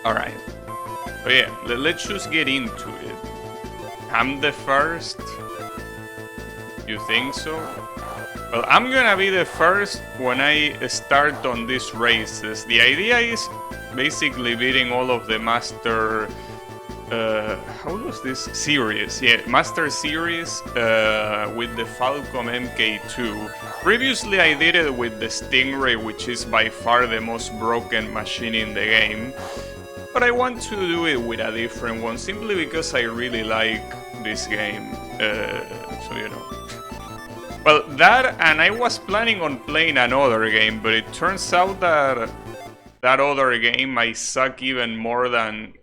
Alright. But yeah, let's just get into it. I'm the first? You think so? Well, I'm gonna be the first when I start on these races. The idea is basically beating all of the Master... how was this? Series. Yeah, Master Series with the Falcon MK2. Previously I did it with the Stingray, which is by far the most broken machine in the game. But I want to do it with a different one, simply because I really like this game. So you know. Well, that, and I was planning on playing another game, but it turns out that that other game I suck even more than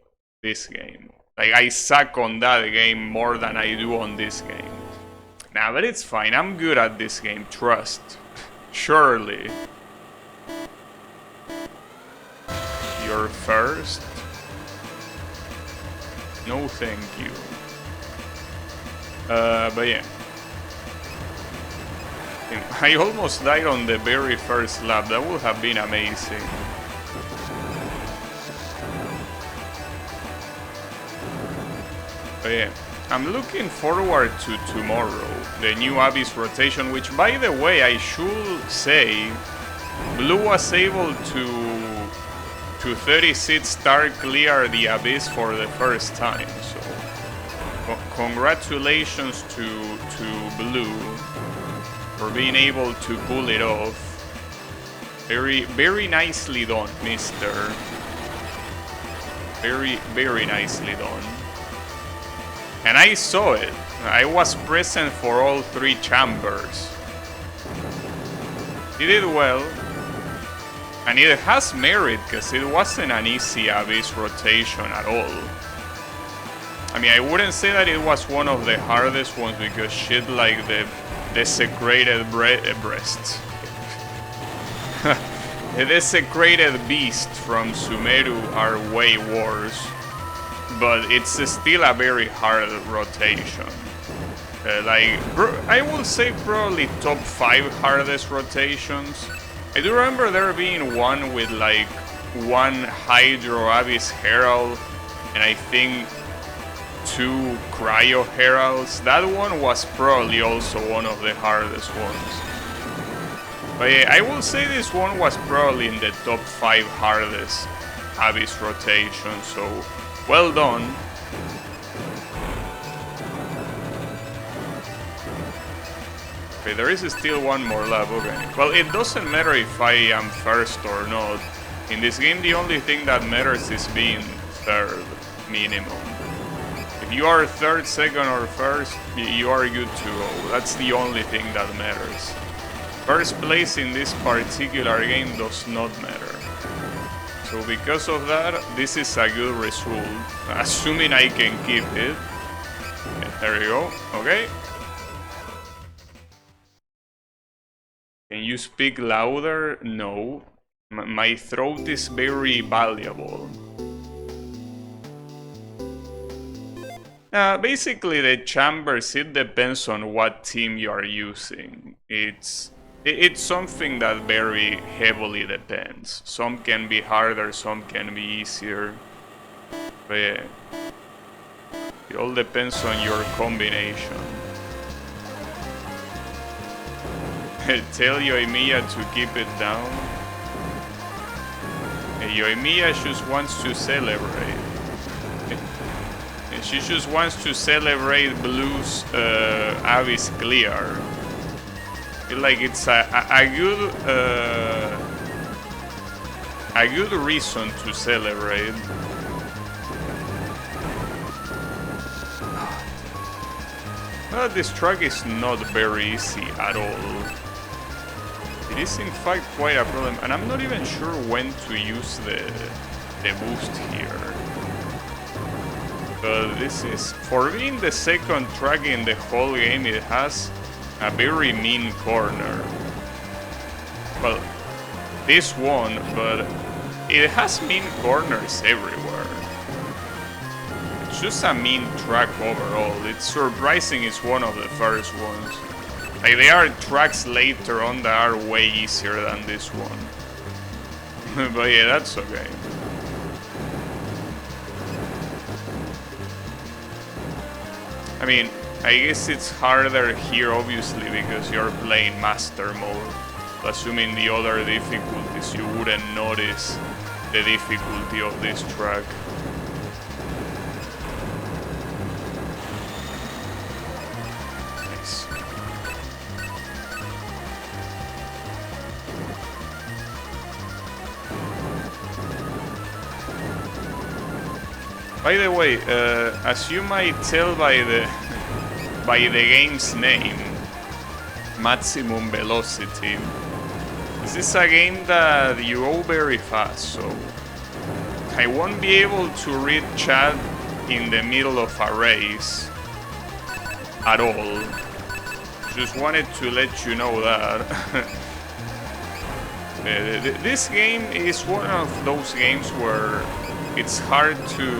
this game. Like, I suck on that game more than I do on this game. Nah, but it's fine. I'm good at this game. Trust. Surely. You're first? No, thank you. But yeah. I almost died on the very first lap. That would have been amazing. But yeah, I'm looking forward to tomorrow, the new Abyss rotation, which, by the way, I should say, Blue was able to 36 star clear the Abyss for the first time, so congratulations to Blue for being able to pull it off. Very nicely done, mister. Very nicely done. And I saw it. I was present for all 3 chambers. He did well. And it has merit, because it wasn't an easy Abyss rotation at all. I mean, I wouldn't say that it was one of the hardest ones, because shit like the desecrated breasts. The desecrated beast from Sumeru are way worse. But it's still a very hard rotation. I will say probably top 5 hardest rotations. I do remember there being one with like 1 Hydro Abyss Herald and I think 2 Cryo Heralds. That one was probably also one of the hardest ones. But yeah, I will say this one was probably in the top 5 hardest Abyss rotations, so well done. Okay, there is still one more lap, okay. Well, it doesn't matter if I am first or not. In this game, the only thing that matters is being third, minimum. If you are third, second, or first, you are good to go. That's the only thing that matters. First place in this particular game does not matter. So because of that, this is a good result, assuming I can keep it. There you go, okay. Can you speak louder? No. My throat is very valuable. Basically the chambers, it depends on what team you are using. It's something that very heavily depends. Some can be harder, some can be easier. But yeah, it all depends on your combination. Tell Yoimiya to keep it down. Yoimiya just wants to celebrate. She just wants to celebrate Blue's Abyss clear. Like it's a good reason to celebrate. Well, this track is not very easy at all. It is in fact quite a problem, and I'm not even sure when to use the boost here. But this is, for being the second track in the whole game, it has a very mean corner. Well, this one, but it has mean corners everywhere. It's just a mean track overall. It's surprising it's one of the first ones. Like, there are tracks later on that are way easier than this one. But yeah, that's okay. I mean, I guess it's harder here, obviously, because you're playing Master Mode. Assuming the other difficulties, you wouldn't notice the difficulty of this track. Nice. By the way, as you might tell by the game's name, Maximum Velocity, this is a game that you go very fast, so I won't be able to read chat in the middle of a race at all. Just wanted to let you know that. This game is one of those games where it's hard to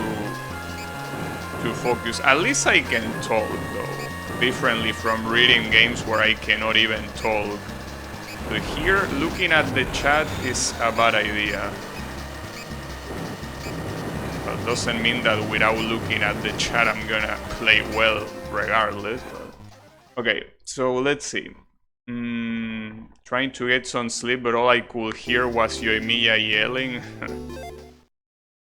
focus. At least I can talk though, differently from reading games where I cannot even talk. But here, looking at the chat is a bad idea. That doesn't mean that without looking at the chat I'm gonna play well regardless. But... Okay, so let's see. Trying to get some sleep, but all I could hear was Yoimiya yelling.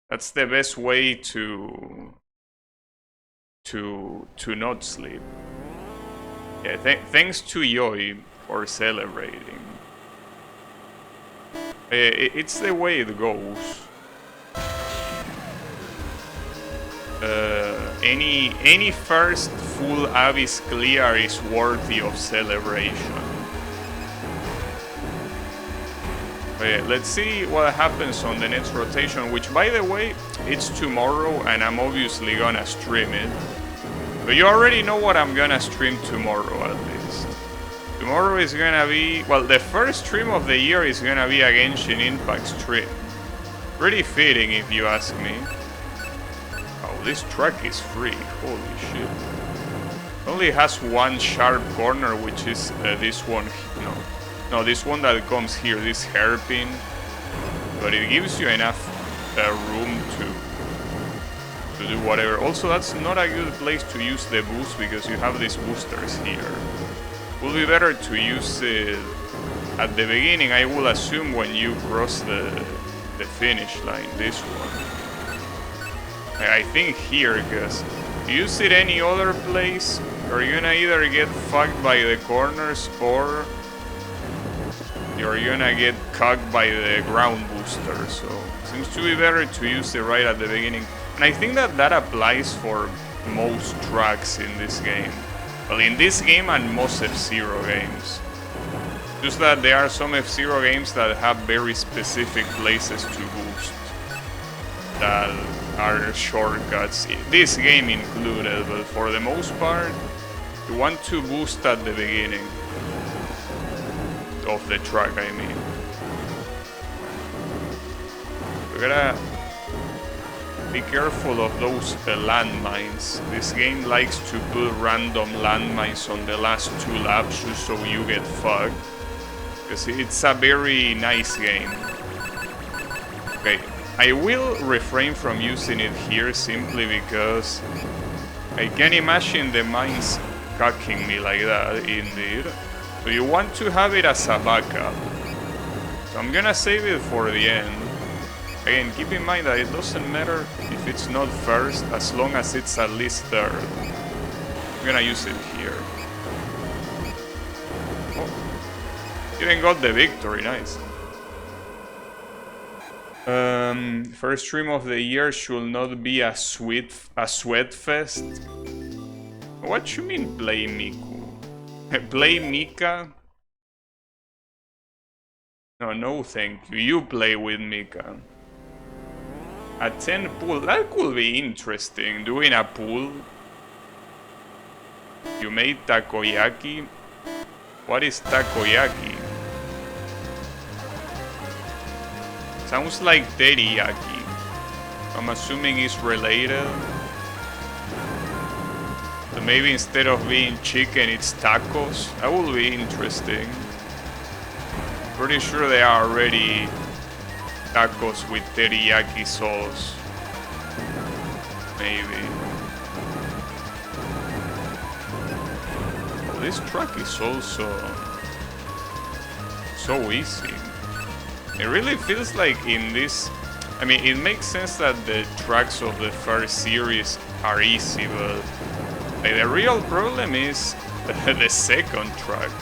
That's the best way to not sleep. Yeah, thanks to Yoi for celebrating. It's the way it goes. Any first full Abyss clear is worthy of celebration. Let's see what happens on the next rotation, which by the way, it's tomorrow and I'm obviously gonna stream it. But you already know what I'm gonna stream tomorrow at least. Tomorrow is gonna be, well, the first stream of the year is gonna be a Genshin Impact stream. Pretty fitting if you ask me. Oh, this track is free, holy shit. It only has one sharp corner, which is this one, no, this one that comes here, this hairpin. But it gives you enough room to do whatever. Also, that's not a good place to use the boost because you have these boosters here. Would be better to use it at the beginning, I will assume, when you cross the finish line, this one. I think here, because if you use it any other place, you're gonna either get fucked by the corners or you're gonna get cocked by the ground booster, so it seems to be better to use it right at the beginning. And I think that applies for most tracks in this game. Well, in this game and most F-Zero games. Just that there are some F-Zero games that have very specific places to boost that are shortcuts, this game included, but for the most part, you want to boost at the beginning of the track, I mean. You gotta be careful of those landmines. This game likes to put random landmines on the last 2 laps just so you get fucked. Because it's a very nice game. Okay, I will refrain from using it here simply because I can imagine the mines cocking me like that, indeed. So you want to have it as a backup. So I'm gonna save it for the end. Again, keep in mind that it doesn't matter if it's not first, as long as it's at least third. I'm gonna use it here. Oh, even got the victory, nice. First stream of the year should not be a sweat fest. What you mean play Miku? Play Mika? No thank you. You play with Mika. A 10 pool, that could be interesting, doing a pool. You made takoyaki? What is takoyaki? Sounds like teriyaki. I'm assuming it's related. So maybe instead of being chicken, it's tacos. That will be interesting. Pretty sure they are already tacos with teriyaki sauce. Maybe. this track is also so easy. It really feels like in this... I mean, it makes sense that the tracks of the first series are easy, but like, the real problem is the second track.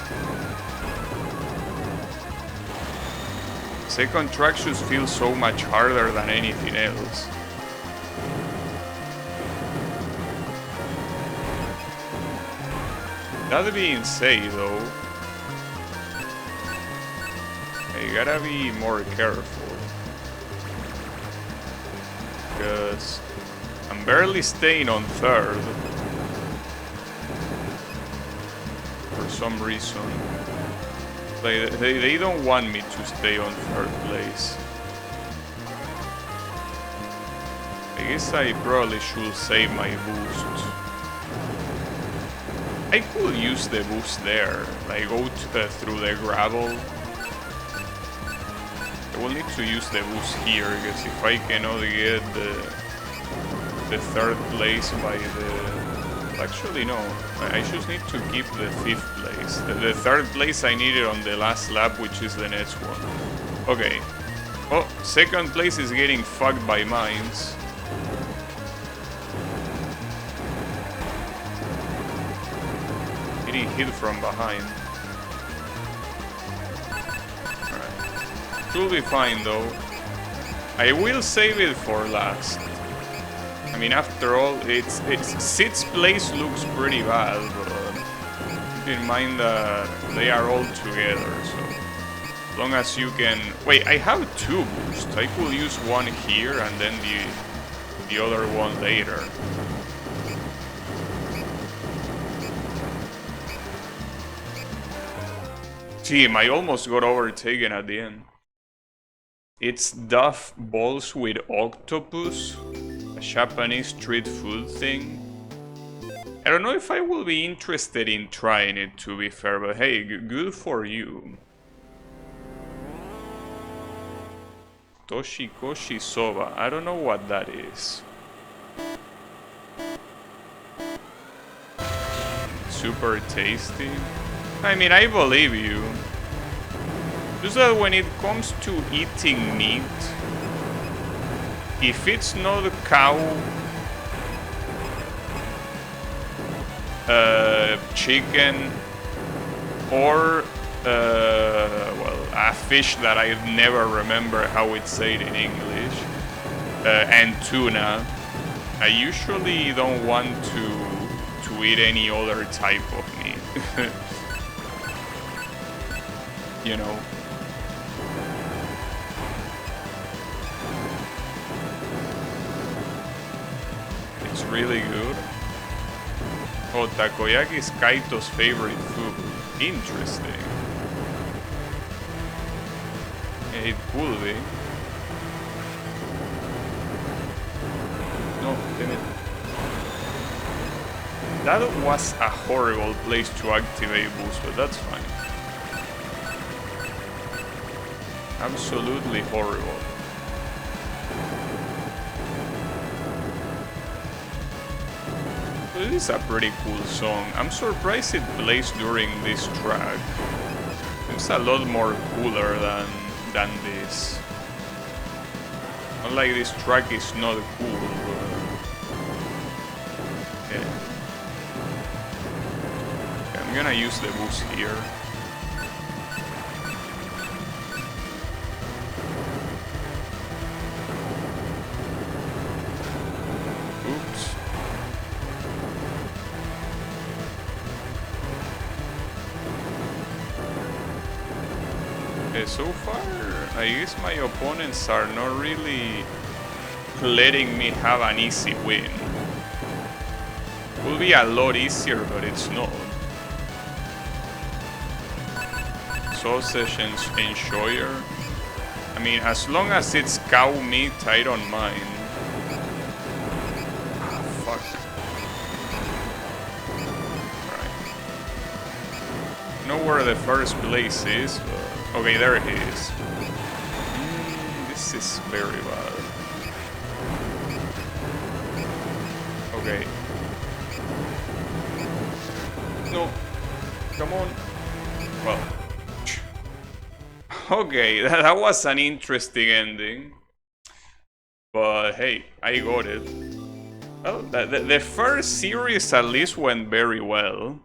Second track should feel so much harder than anything else. That being said, though, you gotta be more careful, because I'm barely staying on third for some reason. They don't want me to stay on third place. I guess I probably should save my boost. I could use the boost there, like go through the gravel. I will need to use the boost here, because if I cannot get the third place by the... Actually no, I just need to keep the fifth place. The third place I needed on the last lap, which is the next one. Okay. Oh, second place is getting fucked by mines. Getting hit from behind. Alright. Should be fine though. I will save it for last. I mean, after all, it's sixth place looks pretty bad, but keep in mind that they are all together, so as long as you can... Wait, I have two boosts. I could use one here and then the other one later. Team, I almost got overtaken at the end. It's Duff Balls with Octopus, a Japanese street food thing. I don't know if I will be interested in trying it, to be fair, but hey, good for you. Toshikoshi Soba, I don't know what that is. Super tasty. I mean, I believe you. Just that when it comes to eating meat, if it's not cow, chicken, or well, a fish that I never remember how it's said in English, and tuna, I usually don't want to eat any other type of meat. You know. It's really good. Oh, takoyaki is Kaito's favorite food. Interesting. It could be. No, damn it. That was a horrible place to activate boost, but that's fine. Absolutely horrible. This is a pretty cool song. I'm surprised it plays during this track. It's a lot more cooler than this. Not like this track is not cool, but... yeah. Okay, I'm gonna use the boost here. Oops. Okay, so far, I guess my opponents are not really letting me have an easy win. Will be a lot easier, but it's not. Sausage enjoyer. I mean, as long as it's cow meat, I don't mind. Ah, fuck. Alright. I know where the first place is, but... okay, there he is. This is very bad. Okay. No. Come on. Well. Okay, that was an interesting ending. But hey, I got it. Well, the first series at least went very well.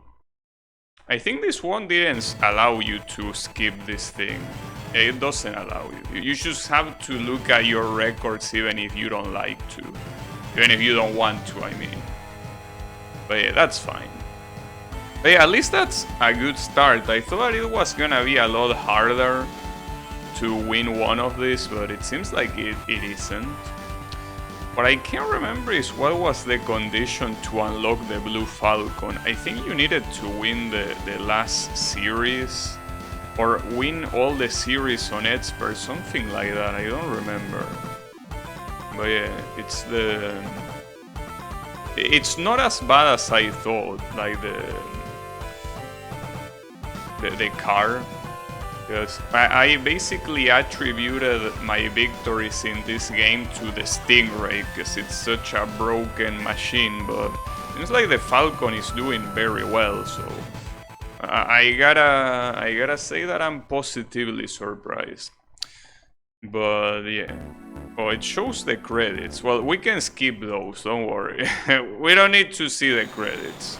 I think this one didn't allow you to skip this thing. It doesn't allow you. You just have to look at your records even if you don't like to. Even if you don't want to, I mean. But yeah, that's fine. But yeah, at least that's a good start. I thought it was gonna be a lot harder to win one of these, but it seems like it isn't. What I can't remember is what was the condition to unlock the Blue Falcon. I think you needed to win the last series, or win all the series on Expert, something like that, I don't remember. But yeah, it's not as bad as I thought, like the car. Because I basically attributed my victories in this game to the Stingray, because it's such a broken machine, but it seems like the Falcon is doing very well, so I gotta say that I'm positively surprised. But yeah, oh, it shows the credits. Well, we can skip those, don't worry. We don't need to see the credits.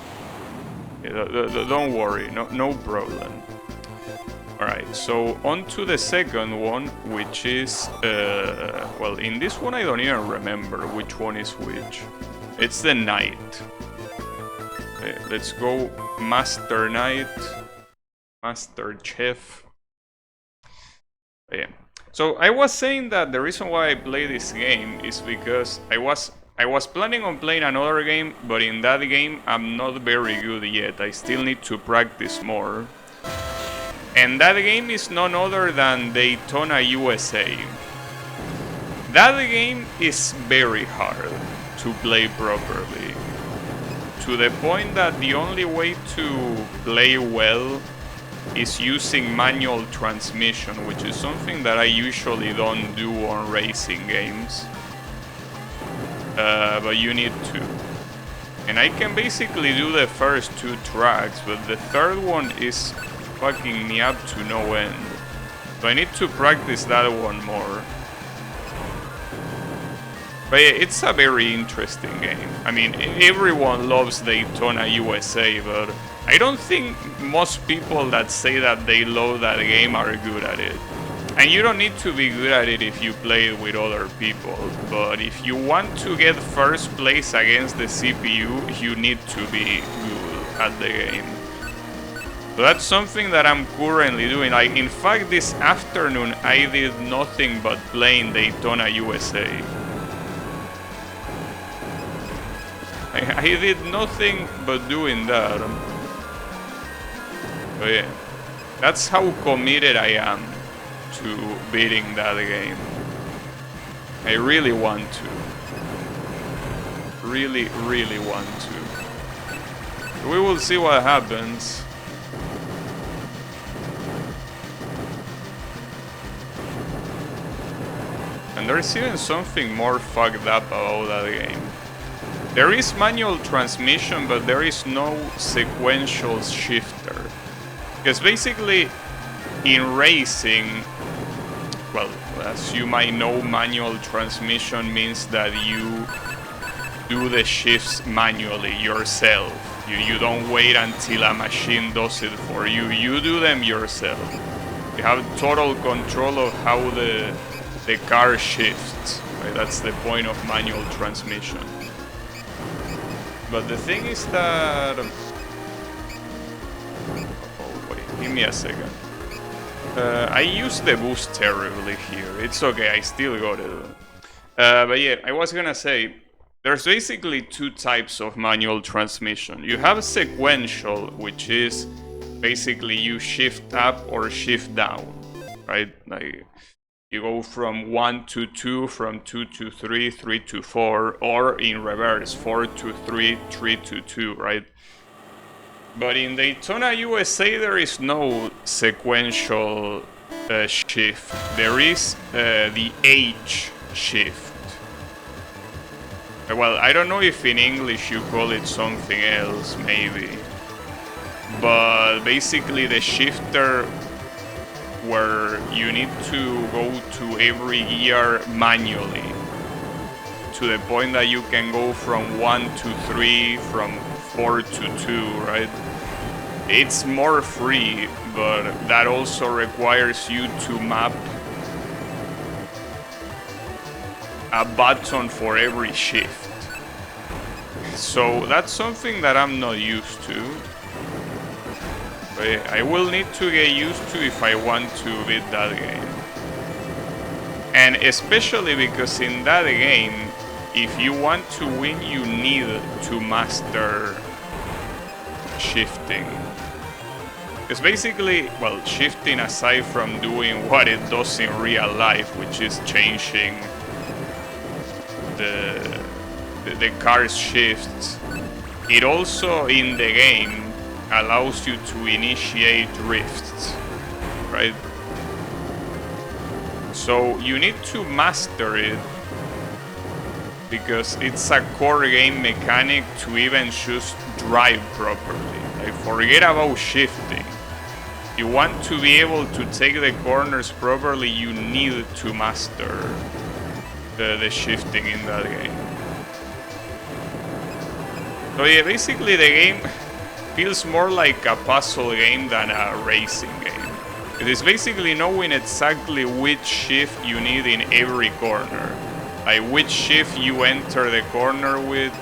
Yeah, don't worry, no problem. Alright, so on to the second one, which is, well, in this one I don't even remember which one is which. It's the Knight. Okay, let's go Master Knight, Master Chef. Yeah. So I was saying that the reason why I play this game is because I was planning on playing another game, but in that game I'm not very good yet. I still need to practice more. And that game is none other than Daytona USA. That game is very hard to play properly, to the point that the only way to play well is using manual transmission, which is something that I usually don't do on racing games. But you need to. And I can basically do the first two tracks, but the third one is fucking me up to no end. So I need to practice that one more. But yeah, it's a very interesting game. I mean, everyone loves Daytona USA, but I don't think most people that say that they love that game are good at it. And you don't need to be good at it if you play it with other people. But if you want to get first place against the CPU, you need to be good at the game. So that's something that I'm currently doing. Like, in fact, this afternoon I did nothing but playing Daytona USA. I did nothing but doing that. So yeah, that's how committed I am to beating that game. I really want to. Really, really want to. We will see what happens. And there's even something more fucked up about that game. There is manual transmission, but there is no sequential shifter. Because basically, in racing, well, as you might know, manual transmission means that you do the shifts manually yourself. You don't wait until a machine does it for you. You do them yourself. You have total control of how the car shifts. Right? That's the point of manual transmission. But the thing is that... Oh, wait, give me a second. I use the boost terribly here. It's okay, I still got it. But yeah, I was gonna say, there's basically two types of manual transmission. You have sequential, which is basically you shift up or shift down, right? Like, you go from 1 to 2, from 2 to 3, 3 to 4, or in reverse, 4 to 3, 3 to 2, right? But in Daytona USA, there is no sequential shift. There is the H shift. Well, I don't know if in English you call it something else, maybe. but basically the shifter where you need to go to every gear manually to the point that you can go from 1 to 3, from 4 to 2, right? It's more free, but that also requires you to map a button for every shift. So that's something that I'm not used to. But I will need to get used to if I want to beat that game. And especially because in that game, if you want to win, you need to master shifting. It's basically, well, shifting aside from doing what it does in real life, which is changing the car's shifts. It also, in the game, allows you to initiate drifts, right? So you need to master it because it's a core game mechanic to even just drive properly. Like, forget about shifting. You want to be able to take the corners properly, you need to master the shifting in that game. So yeah, basically the game feels more like a puzzle game than a racing game. It is basically knowing exactly which shift you need in every corner. Like which shift you enter the corner with,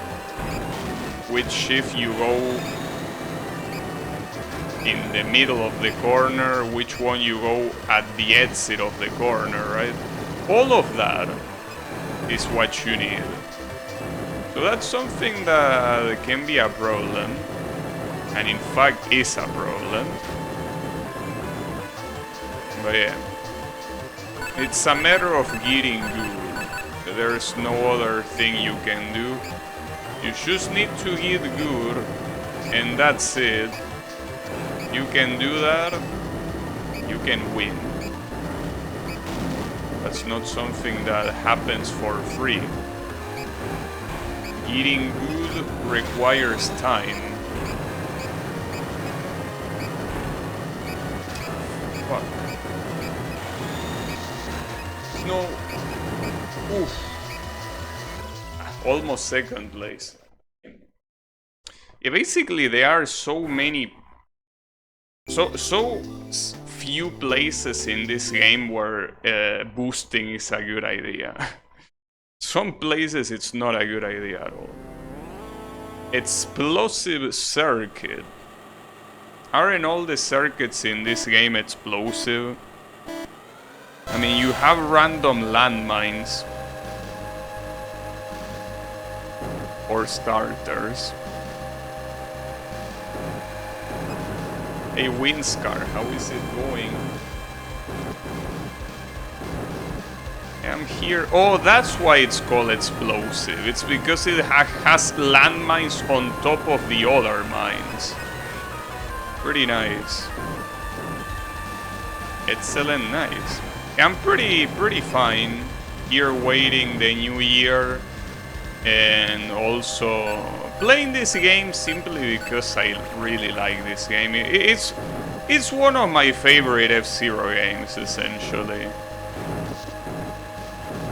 which shift you go in the middle of the corner, which one you go at the exit of the corner, right? All of that is what you need. So that's something that can be a problem, and in fact is a problem. But yeah, it's a matter of getting good. There's no other thing you can do. You just need to get good, and that's it. You can do that, you can win. That's not something that happens for free. Getting good requires time. Fuck. No. Oof. Almost second place. Yeah, basically there are so many, so few places in this game where boosting is a good idea. Some places it's not a good idea at all. Explosive circuit. Aren't all the circuits in this game explosive? I mean, you have random landmines or starters. A Windscar, how is it going? I'm here. Oh, that's why it's called explosive. It's because it has landmines on top of the other mines. Pretty nice. Excellent, nice. I'm pretty fine here waiting the new year, and also playing this game simply because I really like this game. It's one of my favorite F-Zero games, essentially.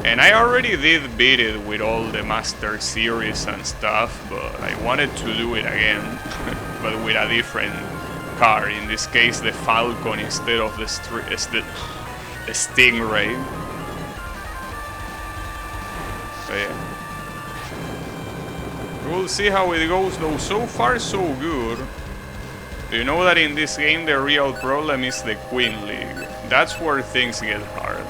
And I already did beat it with all the Master Series and stuff, but I wanted to do it again, but with a different car. In this case, the Falcon instead of the Stingray. But yeah. We'll see how it goes, though. So far, so good. Do you know that in this game the real problem is the Queen League? That's where things get hard.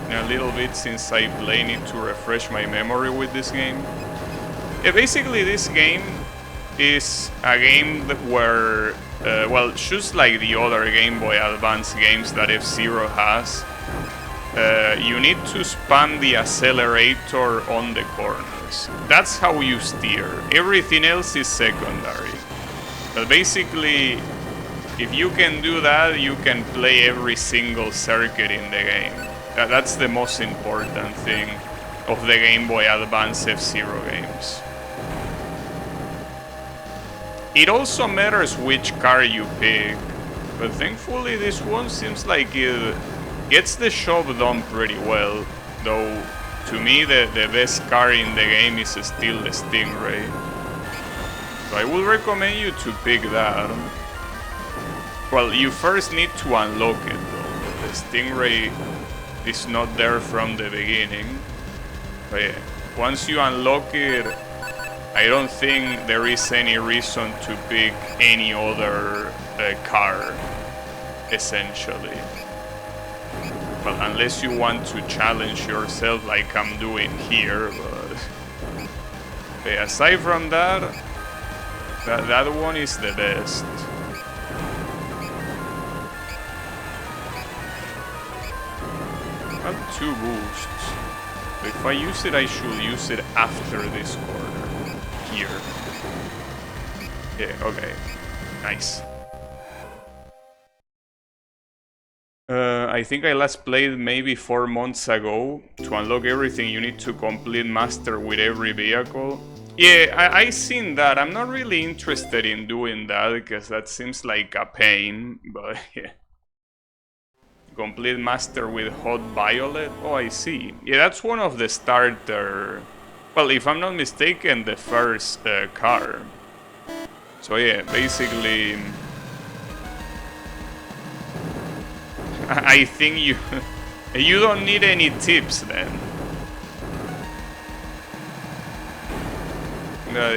A little bit since I play, need to refresh my memory with this game. Yeah, basically this game is a game that where, well, just like the other Game Boy Advance games that F-Zero has, you need to spam the accelerator on the corners. That's how you steer. Everything else is secondary. But basically, if you can do that, you can play every single circuit in the game. That's the most important thing of the Game Boy Advance F-Zero games. it also matters which car you pick. But thankfully this one seems like it gets the job done pretty well. Though, to me, the best car in the game is still the Stingray. So I would recommend you to pick that. Well, you first need to unlock it though. The Stingray is not there from the beginning. But yeah, once you unlock it, I don't think there is any reason to pick any other car, essentially. Well, unless you want to challenge yourself like I'm doing here, but okay, aside from that, that one is the best. I have 2 boosts. But if I use it, I should use it after this corner. Here. Yeah, okay. Nice. I think I last played maybe 4 months ago. To unlock everything, you need to complete master with every vehicle. Yeah, I seen that. I'm not really interested in doing that because that seems like a pain, but yeah. Complete master with hot violet. Oh, I see. Yeah, that's one of the starter. Well, if I'm not mistaken, the first car. So yeah, basically, I think you don't need any tips then.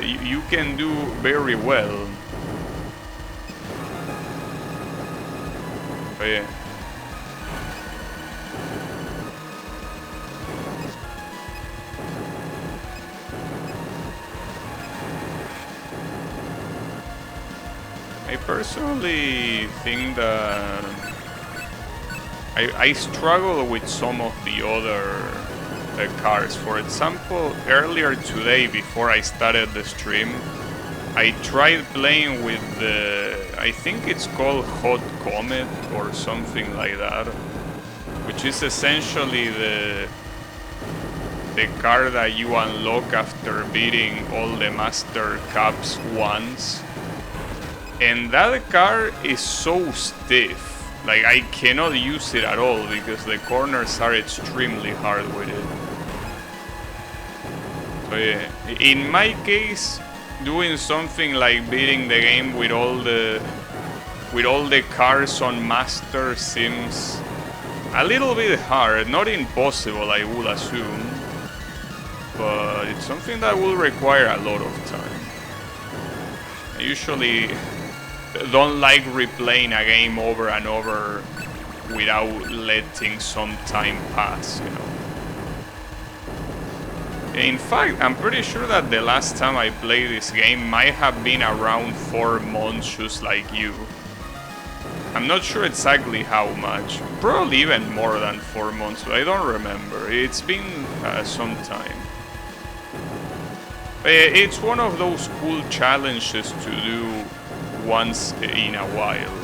You can do very well. Oh yeah. I personally think that I struggle with some of the other cars. For example, earlier today, before I started the stream, I tried playing with the, I think it's called Hot Comet or something like that, which is essentially the car that you unlock after beating all the Master Cups once. And that car is so stiff, like I cannot use it at all because the corners are extremely hard with it. So yeah, in my case, doing something like beating the game with all the cars on master seems a little bit hard, not impossible I would assume, but it's something that will require a lot of time. I usually don't like replaying a game over and over without letting some time pass, you know. In fact, I'm pretty sure that the last time I played this game might have been around 4 months, just like you. I'm not sure exactly how much, probably even more than 4 months, but I don't remember. It's been some time. It's one of those cool challenges to do once in a while.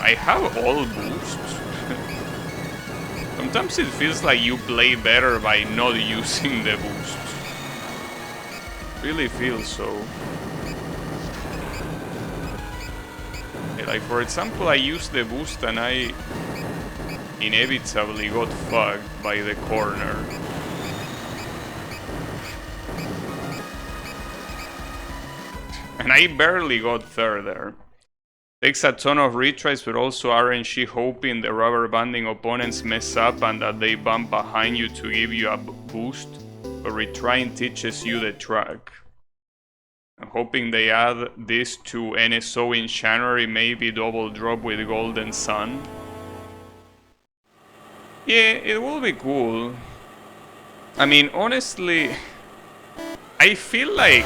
I have all boosts. Sometimes it feels like you play better by not using the boosts. Really feels so. Like for example, I used the boost and I inevitably got fucked by the corner. And I barely got third there. Takes a ton of retries, but also RNG, hoping the rubber banding opponents mess up and that they bump behind you to give you a boost, but retrying teaches you the track. I'm hoping they add this to NSO in January, maybe double drop with Golden Sun. Yeah, it will be cool. I mean, honestly, I feel like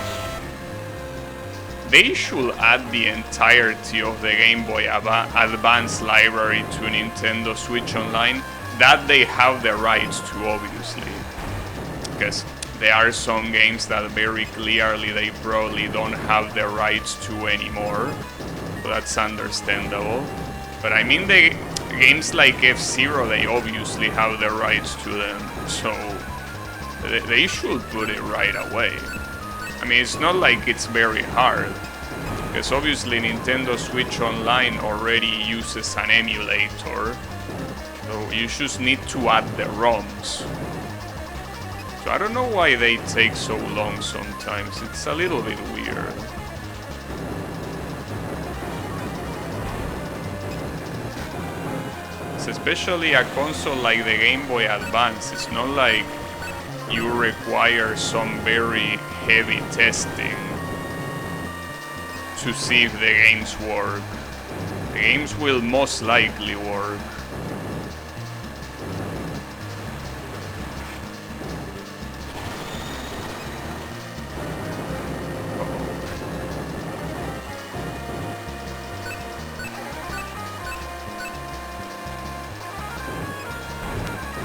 they should add the entirety of the Game Boy Advance library to Nintendo Switch Online. That they have the rights to, obviously. Because there are some games that very clearly they probably don't have the rights to anymore. So that's understandable. But I mean, the games like F-Zero, they obviously have the rights to them. So they should put it right away. I mean, it's not like it's very hard, because obviously Nintendo Switch Online already uses an emulator, so you just need to add the ROMs. So I don't know why they take so long sometimes, it's a little bit weird. It's especially a console like the Game Boy Advance, it's not like you require some very heavy testing to see if the games work. The games will most likely work.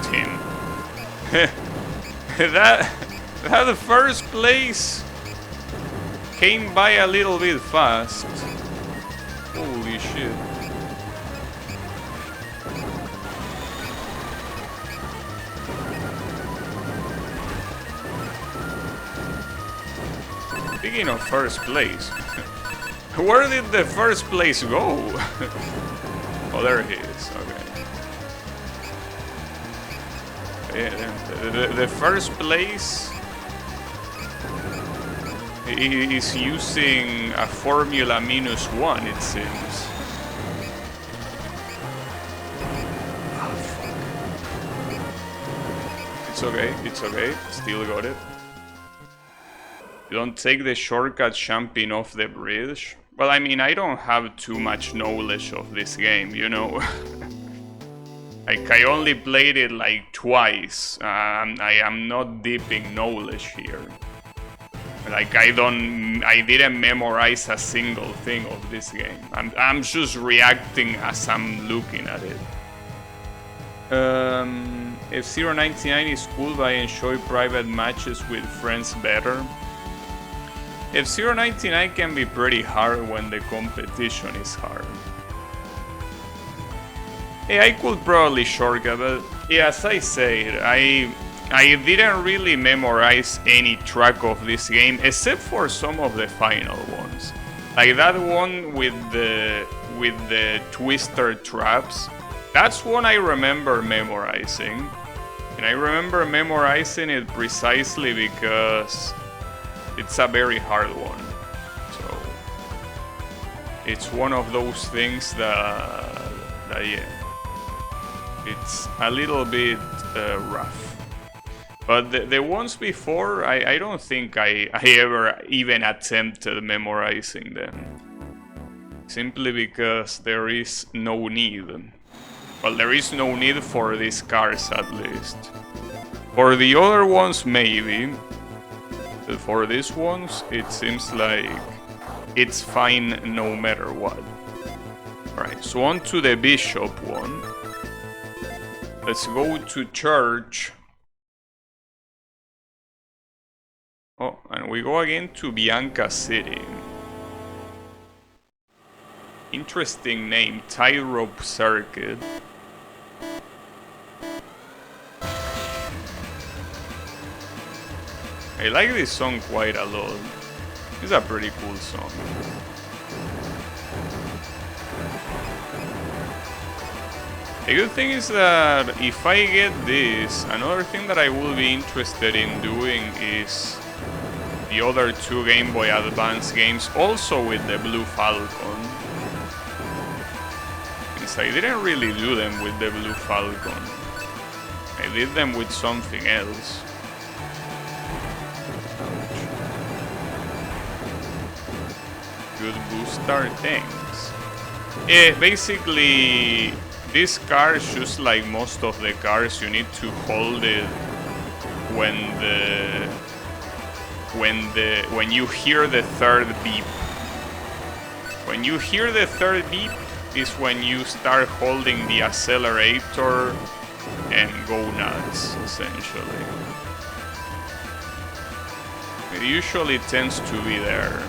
Tim. that first place came by a little bit fast. Holy shit. Speaking of first place, where did the first place go? Oh, there he is. Okay. Yeah, the first place is using a Formula -1, it seems. Oh, fuck. It's okay, still got it. You don't take the shortcut jumping off the bridge? Well, I mean, I don't have too much knowledge of this game, you know. Like, I only played it like twice. I am not deep in knowledge here. Like, I didn't memorize a single thing of this game. I'm just reacting as I'm looking at it. F-Zero 99 is cool, but I enjoy private matches with friends better. F-Zero 99 can be pretty hard when the competition is hard. Yeah, I could probably shortcut, but yeah, as I said, I didn't really memorize any track of this game except for some of the final ones. Like that one with the twister traps. That's one I remember memorizing. And I remember memorizing it precisely because it's a very hard one. So it's one of those things that yeah, it's a little bit rough. But the ones before, I don't think I ever even attempted memorizing them. Simply because there is no need. Well, there is no need for these cars at least. For the other ones maybe. But for these ones, it seems like it's fine no matter what. Alright, so on to the Bishop one. Let's go to church. Oh, and we go again to Bianca City. Interesting name, Tightrope Circuit. I like this song quite a lot. It's a pretty cool song. The good thing is that if I get this, another thing that I will be interested in doing is the other two Game Boy Advance games, also with the Blue Falcon. Since I didn't really do them with the Blue Falcon. I did them with something else. Good booster, thanks. Yeah, basically this car, just like most of the cars, you need to hold it when you hear the third beep. When you hear the third beep is when you start holding the accelerator and go nuts, essentially. It usually tends to be there.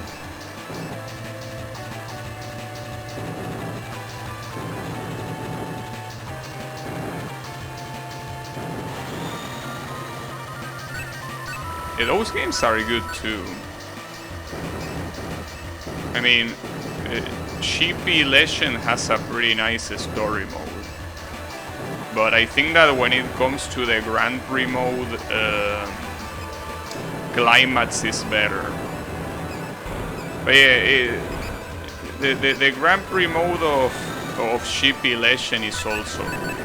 those games are good too. I mean, Sheepy Legend has a pretty nice story mode. But I think that when it comes to the Grand Prix mode, Climax is better. But yeah, the Grand Prix mode of Sheepy Legend is also good.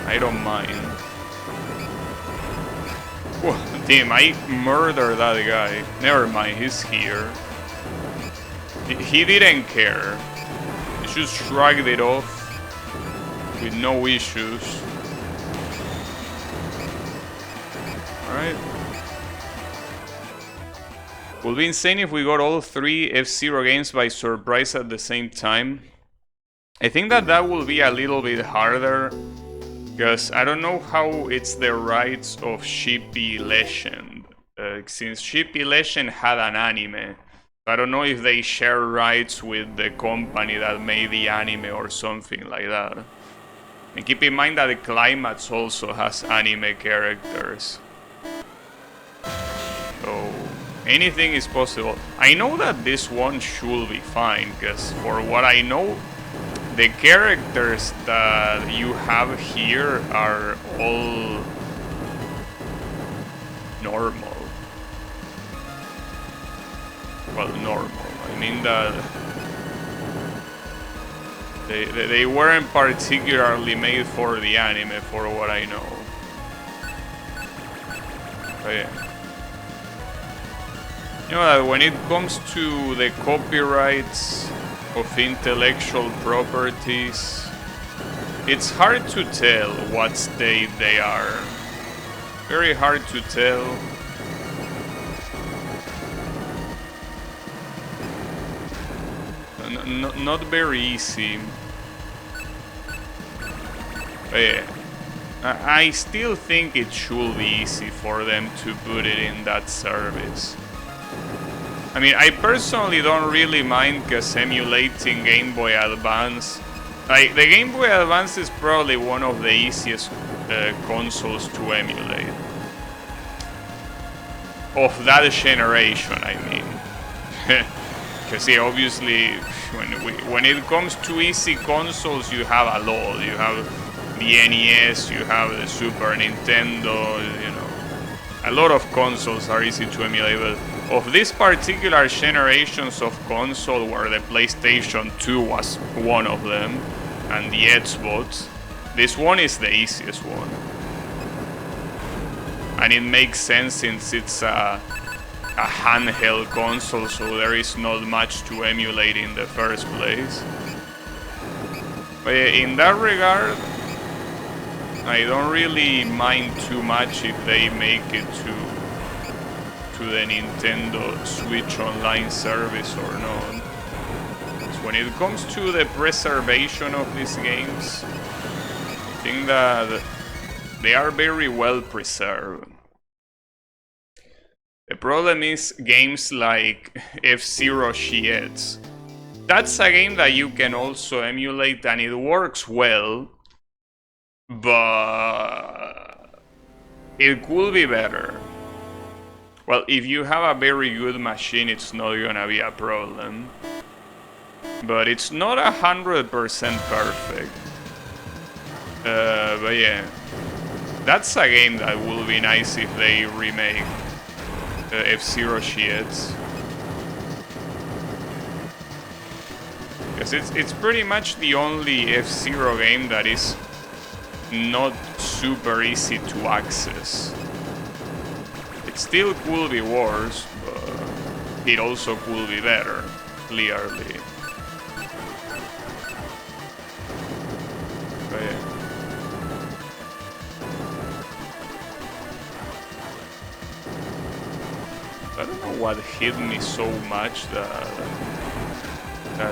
I don't mind. Whoa, damn, I murdered that guy. Never mind, he's here. He didn't care. He just shrugged it off with no issues. Alright. Would be insane if we got all 3 F-Zero games by surprise at the same time. I think that will be a little bit harder, because I don't know how it's the rights of Sheepy Legend. Since Sheepy Legend had an anime, I don't know if they share rights with the company that made the anime or something like that. And keep in mind that the Climax also has anime characters. So anything is possible. I know that this one should be fine, because for what I know, the characters that you have here are all normal. Well, normal. I mean that they weren't particularly made for the anime, for what I know. But yeah. You know that when it comes to the copyrights of intellectual properties, it's hard to tell what state they are. Very hard to tell. Not very easy. But yeah, I still think it should be easy for them to put it in that service. I mean, I personally don't really mind, because emulating Game Boy Advance, like the Game Boy Advance is probably one of the easiest consoles to emulate. Of that generation, I mean. Because yeah, obviously, when it comes to easy consoles, you have a lot. You have the NES, you have the Super Nintendo, you know. A lot of consoles are easy to emulate, but of these particular generations of console, where the PlayStation 2 was one of them, and the Xbox, this one is the easiest one. And it makes sense since it's a handheld console, so there is not much to emulate in the first place. But in that regard, I don't really mind too much if they make it to the Nintendo Switch Online service or not. Because when it comes to the preservation of these games, I think that they are very well preserved. The problem is games like F-Zero GX. That's a game that you can also emulate and it works well, but it could be better. Well, if you have a very good machine, it's not gonna be a problem. But it's not 100% perfect. But yeah, that's a game that will be nice if they remake F-Zero GX. Because it's pretty much the only F-Zero game that is not super easy to access. It still could be worse, but it also could be better, clearly. But yeah. I don't know what hit me so much that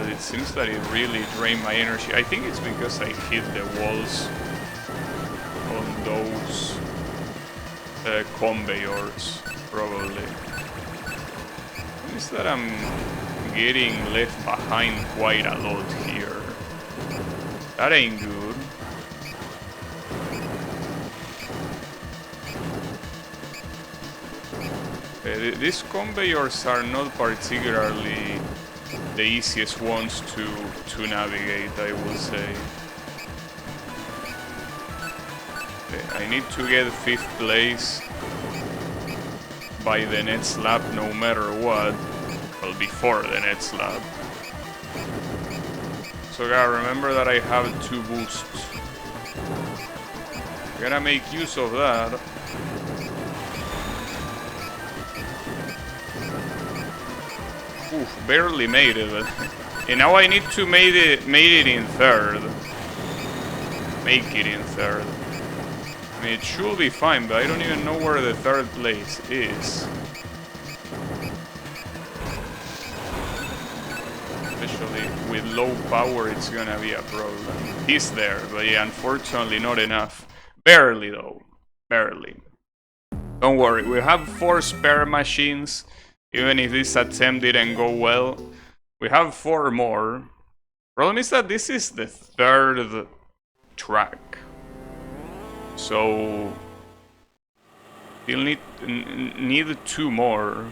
it seems that it really drained my energy. I think it's because I hit the walls on those conveyors, probably. It's that I'm getting left behind quite a lot here. That ain't good. These conveyors are not particularly the easiest ones to navigate, I will say. I need to get 5th place by the next lap no matter what. Well, before the next lap. So gotta remember that I have 2 boosts. Gotta make use of that. Oof, barely made it. And now I need to make it in 3rd. Make it in 3rd. I mean, it should be fine, but I don't even know where the 3rd place is. Especially with low power, it's gonna be a problem. He's there, but yeah, unfortunately not enough. Barely though. Barely. Don't worry, we have 4 spare machines. Even if this attempt didn't go well, we have 4 more. Problem is that this is the 3rd track. So we'll need 2 more.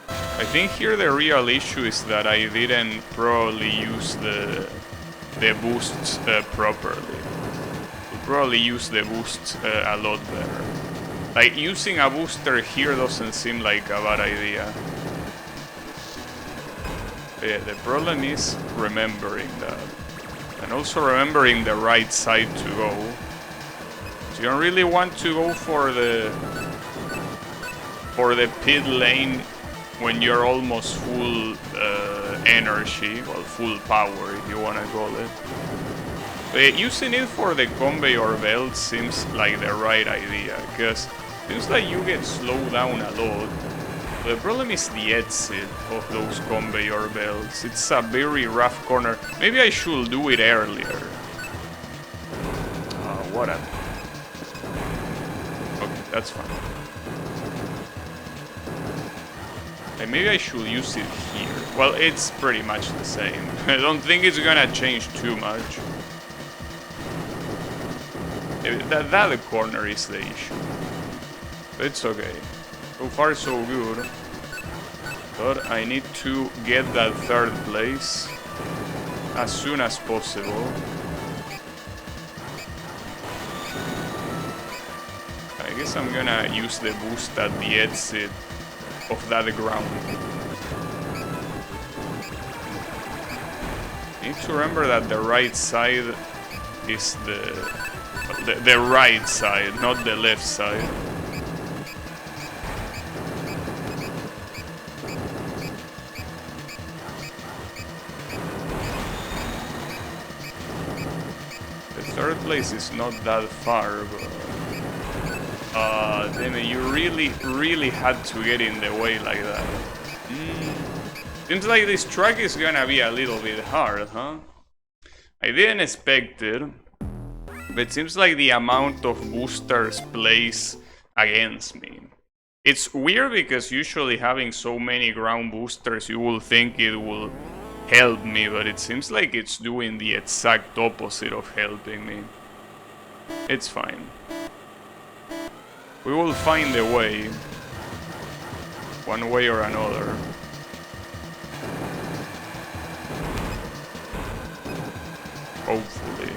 I think here the real issue is that I didn't probably use the boosts properly. We'll probably use the boosts a lot better. Like, using a booster here doesn't seem like a bad idea. But yeah, the problem is remembering that. And also remembering the right side to go. So you don't really want to go for the pit lane when you're almost full energy, well, full power if you want to call it. But using it for the conveyor belt seems like the right idea, because it seems like you get slowed down a lot. The problem is the exit of those conveyor belts. It's a very rough corner. Maybe I should do it earlier. What a... Okay, that's fine. And maybe I should use it here. Well, it's pretty much the same. I don't think it's gonna change too much. That corner is the issue. It's okay. So far so good. But I need to get that 3rd place as soon as possible. I guess I'm gonna use the boost at the exit of that ground. I need to remember that the right side is the right side, not the left side. The 3rd place is not that far, but damn it, you really had to get in the way like that. Seems like this track is gonna be a little bit hard, huh? I didn't expect it. But it seems like the amount of boosters plays against me. It's weird because usually having so many ground boosters, you will think it will help me, but it seems like it's doing the exact opposite of helping me. It's fine. We will find a way, one way or another. Hopefully.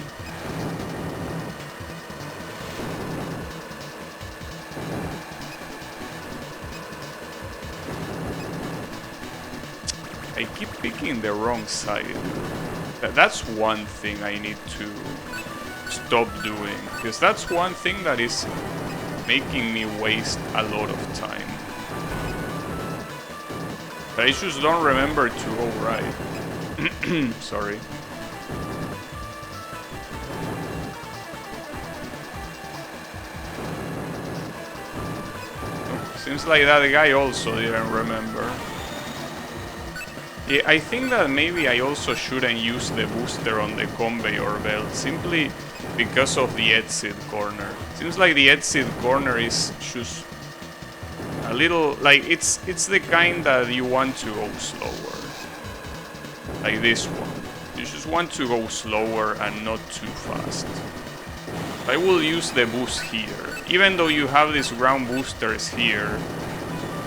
I keep picking the wrong side. That's one thing I need to stop doing, because that's one thing that is making me waste a lot of time. I just don't remember to go right. Sorry. Seems like that guy also didn't remember. Yeah, I think that maybe I also shouldn't use the booster on the conveyor belt, simply because of the exit corner. Seems like the exit corner is just a little, like, it's the kind that you want to go slower. Like this one. You just want to go slower and not too fast. I will use the boost here. Even though you have these ground boosters here,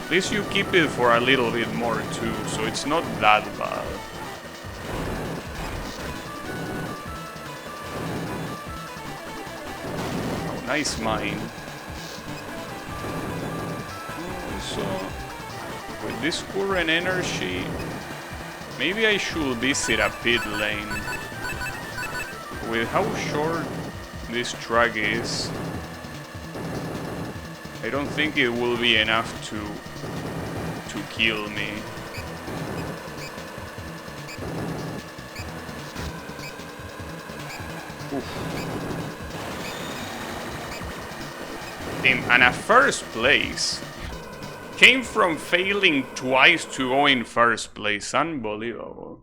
at least you keep it for a little bit more too, so it's not that bad. Oh, nice mine. So, with this current energy, maybe I should visit a pit lane. With how short this track is, I don't think it will be enough to kill me. Oof. And a first place came from failing twice to go in first place. Unbelievable.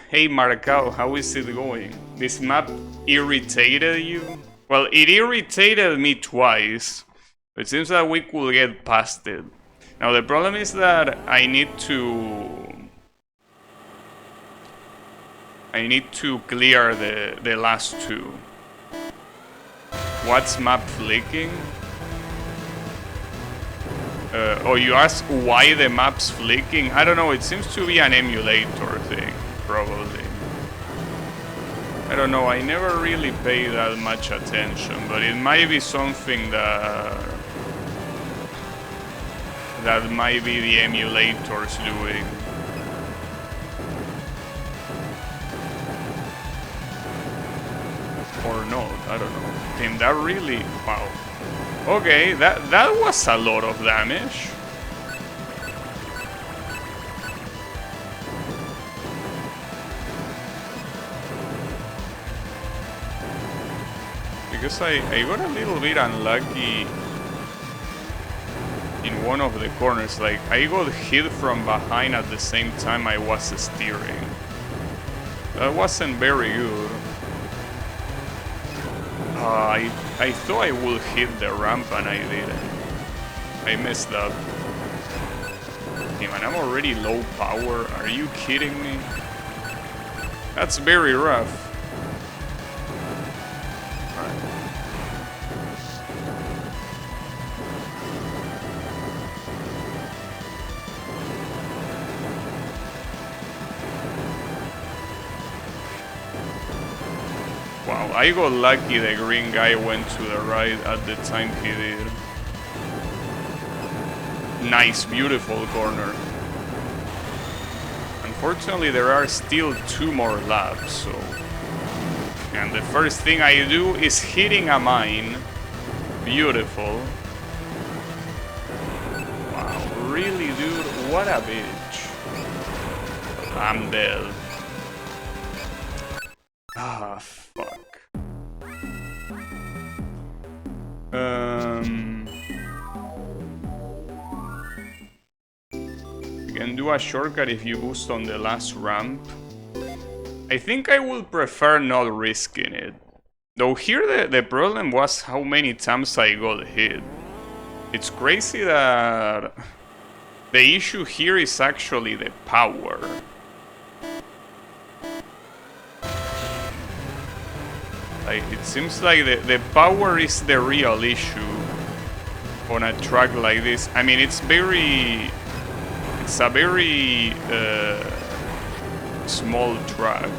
Hey Marcao, how is it going? This map irritated you? Well, it irritated me twice. It seems that we could get past it. Now the problem is that I need to clear the last two. What's map flicking? Oh, you ask why the map's flicking? I don't know, it seems to be an emulator thing, probably. I don't know, I never really pay that much attention, but it might be something that might be the emulators doing. Or not, I don't know. Damn, that really... wow. Okay, that was a lot of damage. Because I got a little bit unlucky in one of the corners. Like, I got hit from behind at the same time I was steering. That wasn't very good. I thought I would hit the ramp and I didn't. I messed up. Damn, and I'm already low power. Are you kidding me? That's very rough. Wow, I got lucky the green guy went to the right at the time he did. Nice, beautiful corner. Unfortunately, there are still 2 more laps, so... And the first thing I do is hitting a mine. Beautiful. Wow, really, dude? What a bitch. I'm dead. Ah, fuck. You can do a shortcut if you boost on the last ramp. I think I would prefer not risking it. Though here the problem was how many times I got hit. It's crazy that the issue here is actually the power. Like, it seems like the power is the real issue on a track like this. I mean, it's a very small track.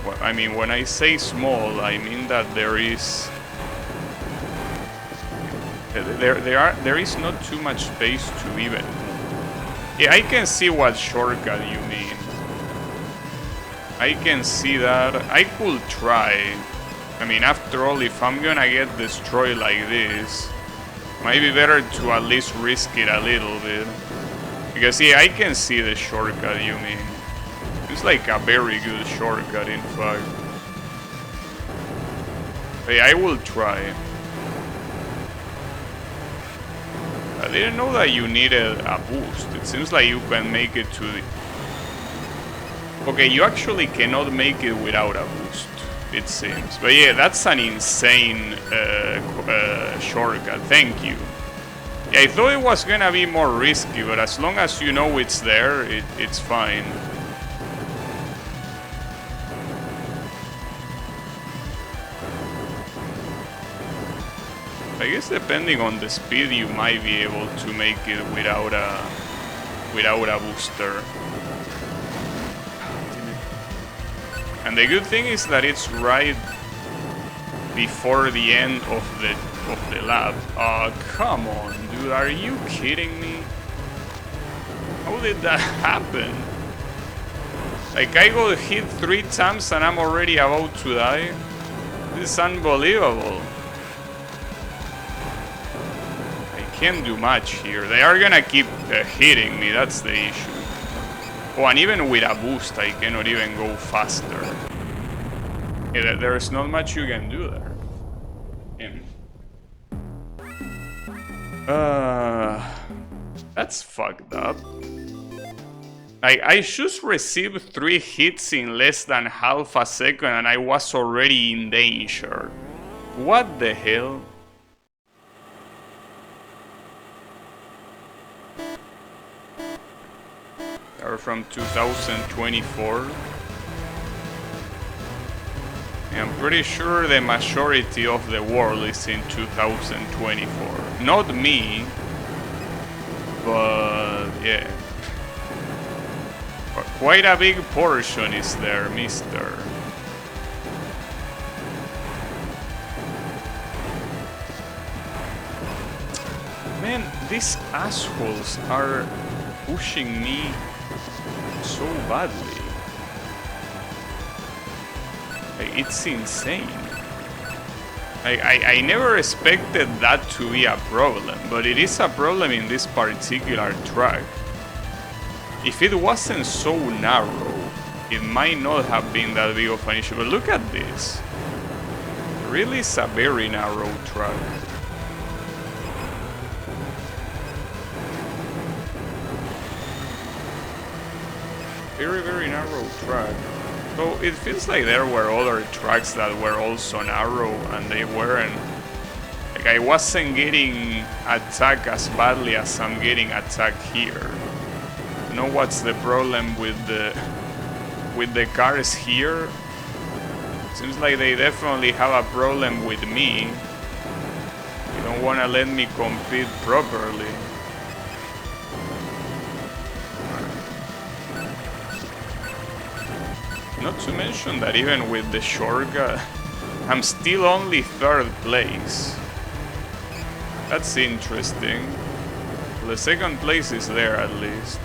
Well, I mean, when I say small, I mean that there is not too much space to even move. Yeah, I can see what shortcut you mean. I can see that. I could try. I mean, after all, if I'm gonna get destroyed like this, might be better to at least risk it a little bit. Because, yeah, I can see the shortcut you mean. It's like a very good shortcut, in fact. But yeah, I will try. I didn't know that you needed a boost. It seems like you can make it to the... Okay, you actually cannot make it without a boost, it seems. But yeah, that's an insane shortcut. Thank you. Yeah, I thought it was gonna be more risky, but as long as you know it's there, it's fine. I guess depending on the speed, you might be able to make it without a booster. And the good thing is that it's right before the end of the lap. Oh, come on, dude, are you kidding me? How did that happen? Like, I got hit 3 times and I'm already about to die? This is unbelievable. I can't do much here. They are gonna keep hitting me, that's the issue. Oh, and even with a boost, I cannot even go faster. Yeah, there's not much you can do there. That's fucked up. I just received 3 hits in less than half a second and I was already in danger. What the hell? They're from 2024. I'm pretty sure the majority of the world is in 2024. Not me, but yeah. But quite a big portion is there, mister. Man, these assholes are pushing me so badly. It's insane. I never expected that to be a problem, but it is a problem in this particular track. If it wasn't so narrow, it might not have been that big of an issue. But look at this. It really is a very narrow track. Very, very narrow track. So it feels like there were other tracks that were also narrow and they weren't. Like, I wasn't getting attacked as badly as I'm getting attacked here. You know what's the problem with the cars here? Seems like they definitely have a problem with me. They don't want to let me compete properly. Not to mention that even with the shortcut, I'm still only 3rd place. That's interesting. The 2nd place is there at least.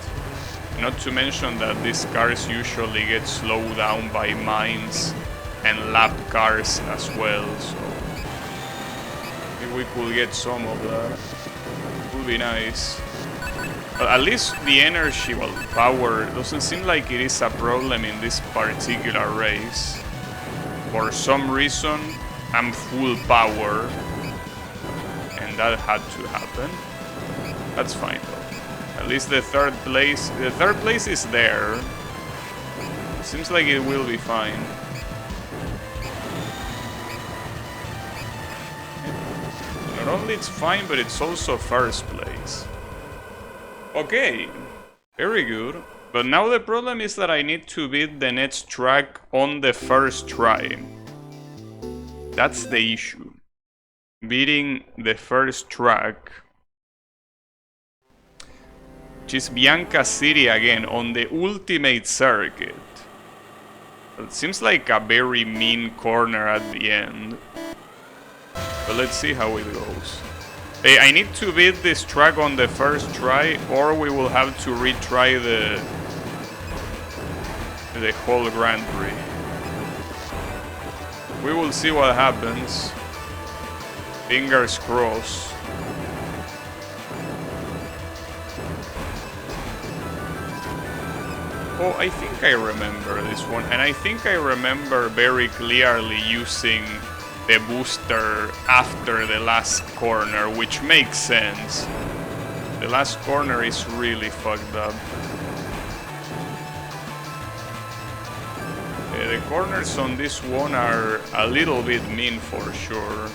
Not to mention that these cars usually get slowed down by mines and lap cars as well, so maybe we could get some of that. It would be nice. But at least the energy, well, power, doesn't seem like it is a problem in this particular race. For some reason, I'm full power, and that had to happen. That's fine though. At least the 3rd place is there. Seems like it will be fine. Not only it's fine, but it's also 1st place. Okay, very good. But now the problem is that I need to beat the next track on the 1st try. That's the issue. Beating the 1st track. Which is Bianca City again on the ultimate circuit. It seems like a very mean corner at the end. But let's see how it goes. I need to beat this track on the 1st try, or we will have to retry the whole Grand Prix. We will see what happens. Fingers crossed. Oh, I think I remember this one, and I think I remember very clearly using the booster after the last corner, which makes sense. The last corner is really fucked up. The corners on this one are a little bit mean for sure.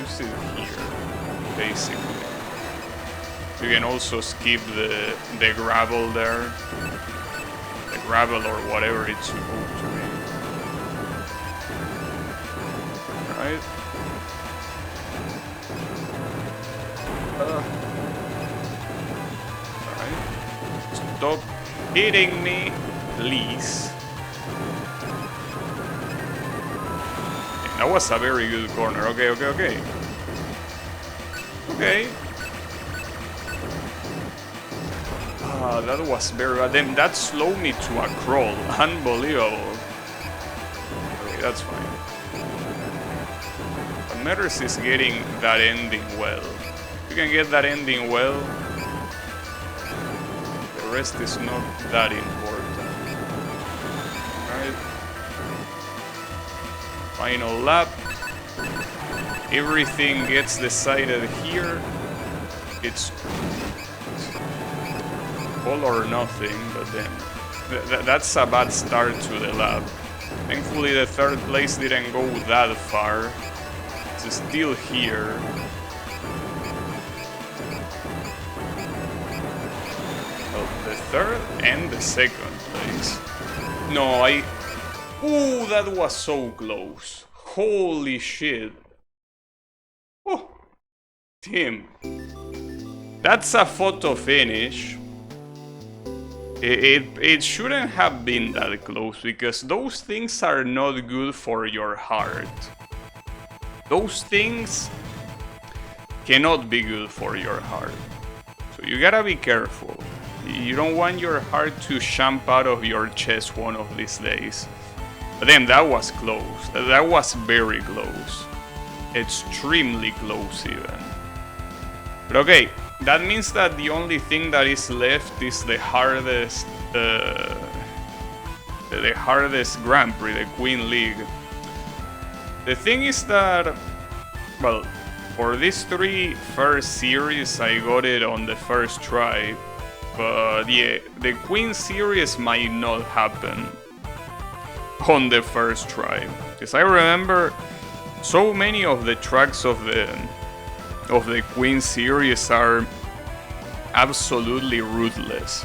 Use it here, basically. You can also skip the gravel there. Gravel or whatever it's supposed to be. Stop hitting me, please. That was a very good corner. Okay. Okay. That was very bad. Then that slowed me to a crawl. Unbelievable. Okay, that's fine. What matters is getting that ending well. If you can get that ending well, the rest is not that important. Alright. Final lap. Everything gets decided here. It's all or nothing, but then that's a bad start to the lap. Thankfully the third place didn't go that far. It's still here. Well, the third and the second place. No, ooh, that was so close. Holy shit. Oh, Tim. That's a photo finish. It shouldn't have been that close, because those things are not good for your heart. Those things cannot be good for your heart. So you gotta be careful. You don't want your heart to jump out of your chest one of these days. But then that was close. That was very close. Extremely close even. But okay. That means that the only thing that is left is the hardest Grand Prix, the Queen League. The thing is that, well, for these three first series I got it on the first try, but yeah, the Queen series might not happen on the first try, because I remember so many of the tracks of the Queen series are absolutely ruthless,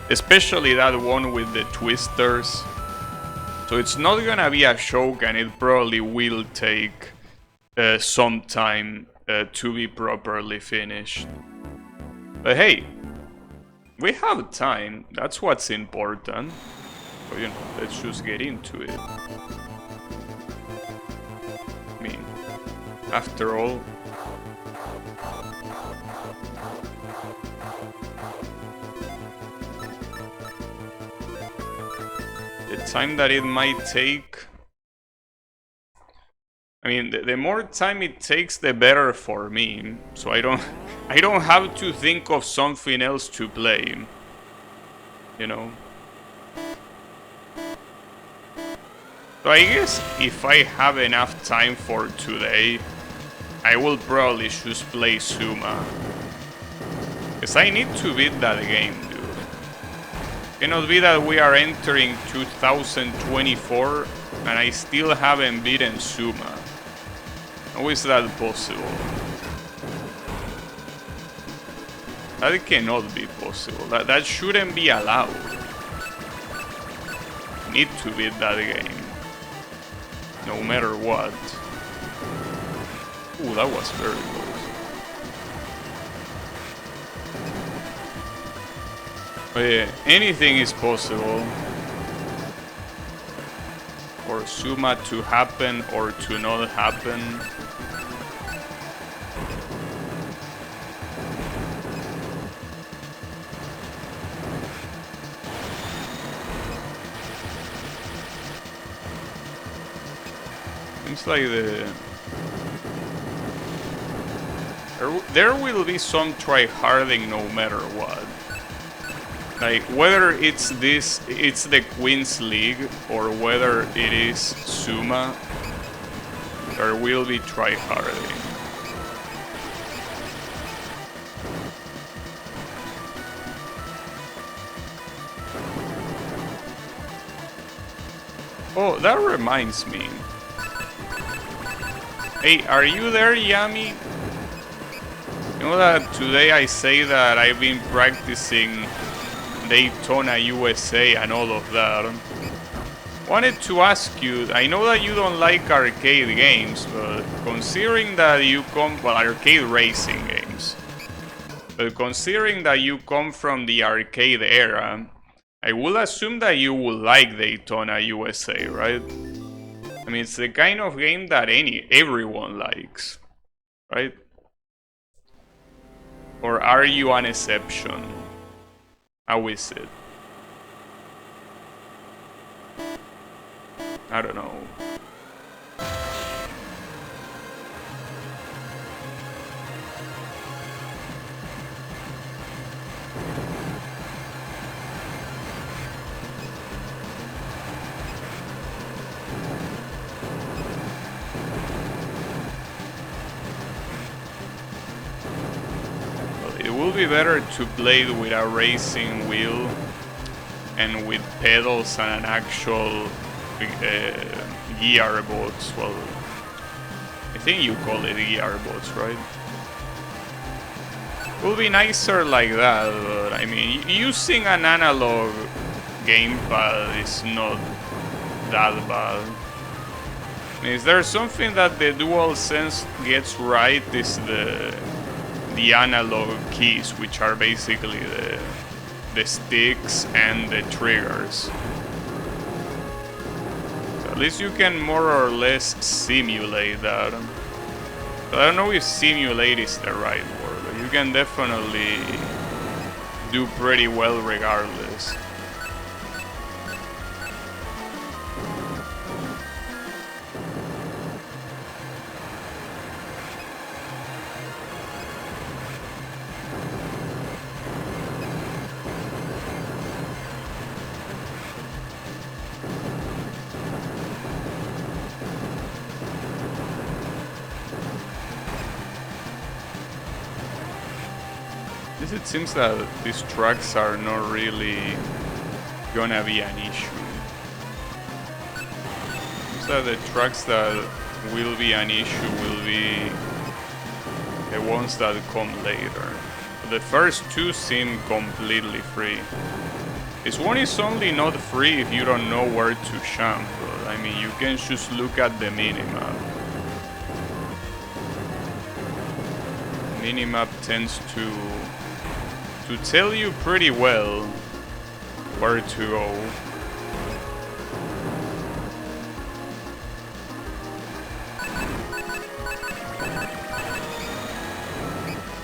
especially that one with the twisters. So it's not gonna be a joke, and it probably will take some time to be properly finished. But hey, we have time, that's what's important. So, you know, let's just get into it. I mean, after all, the time that it might take, I mean, the more time it takes, the better for me. So I don't have to think of something else to play, you know. So I guess if I have enough time for today, I will probably just play Zuma, because I need to beat that game, dude. It cannot be that we are entering 2024 and I still haven't beaten Zuma. How is that possible? That cannot be possible. That shouldn't be allowed. Need to beat that game, no matter what. Ooh, that was very close. But yeah, anything is possible. For Zuma to happen or to not happen. Seems like there will be some try-harding no matter what. Like, whether it's the Queen's League, or whether it is Zuma, there will be try-harding. Oh, that reminds me. Hey, are you there, Yami? You know that today I say that I've been practicing Daytona USA and all of that. Wanted to ask you, I know that you don't like arcade games, but considering that you come, well, arcade racing games, But considering that you come from the arcade era, I will assume that you will like Daytona USA, right? I mean, it's the kind of game that everyone likes, right? Or are you an exception? How is it? I don't know. It will be better to play with a racing wheel and with pedals and an actual gearbox. Well, I think you call it gearbox, right? It will be nicer like that, but I mean, using an analog gamepad is not that bad. I mean, is there something that the DualSense gets right? Is the analog keys, which are basically the sticks and the triggers. So at least you can more or less simulate that. But I don't know if simulate is the right word, but you can definitely do pretty well regardless. It seems that these tracks are not really gonna be an issue. So the tracks that will be an issue will be the ones that come later. The first two seem completely free. This one is only not free if you don't know where to jump, but I mean, you can just look at the minimap. Minimap tends to tell you pretty well where to go.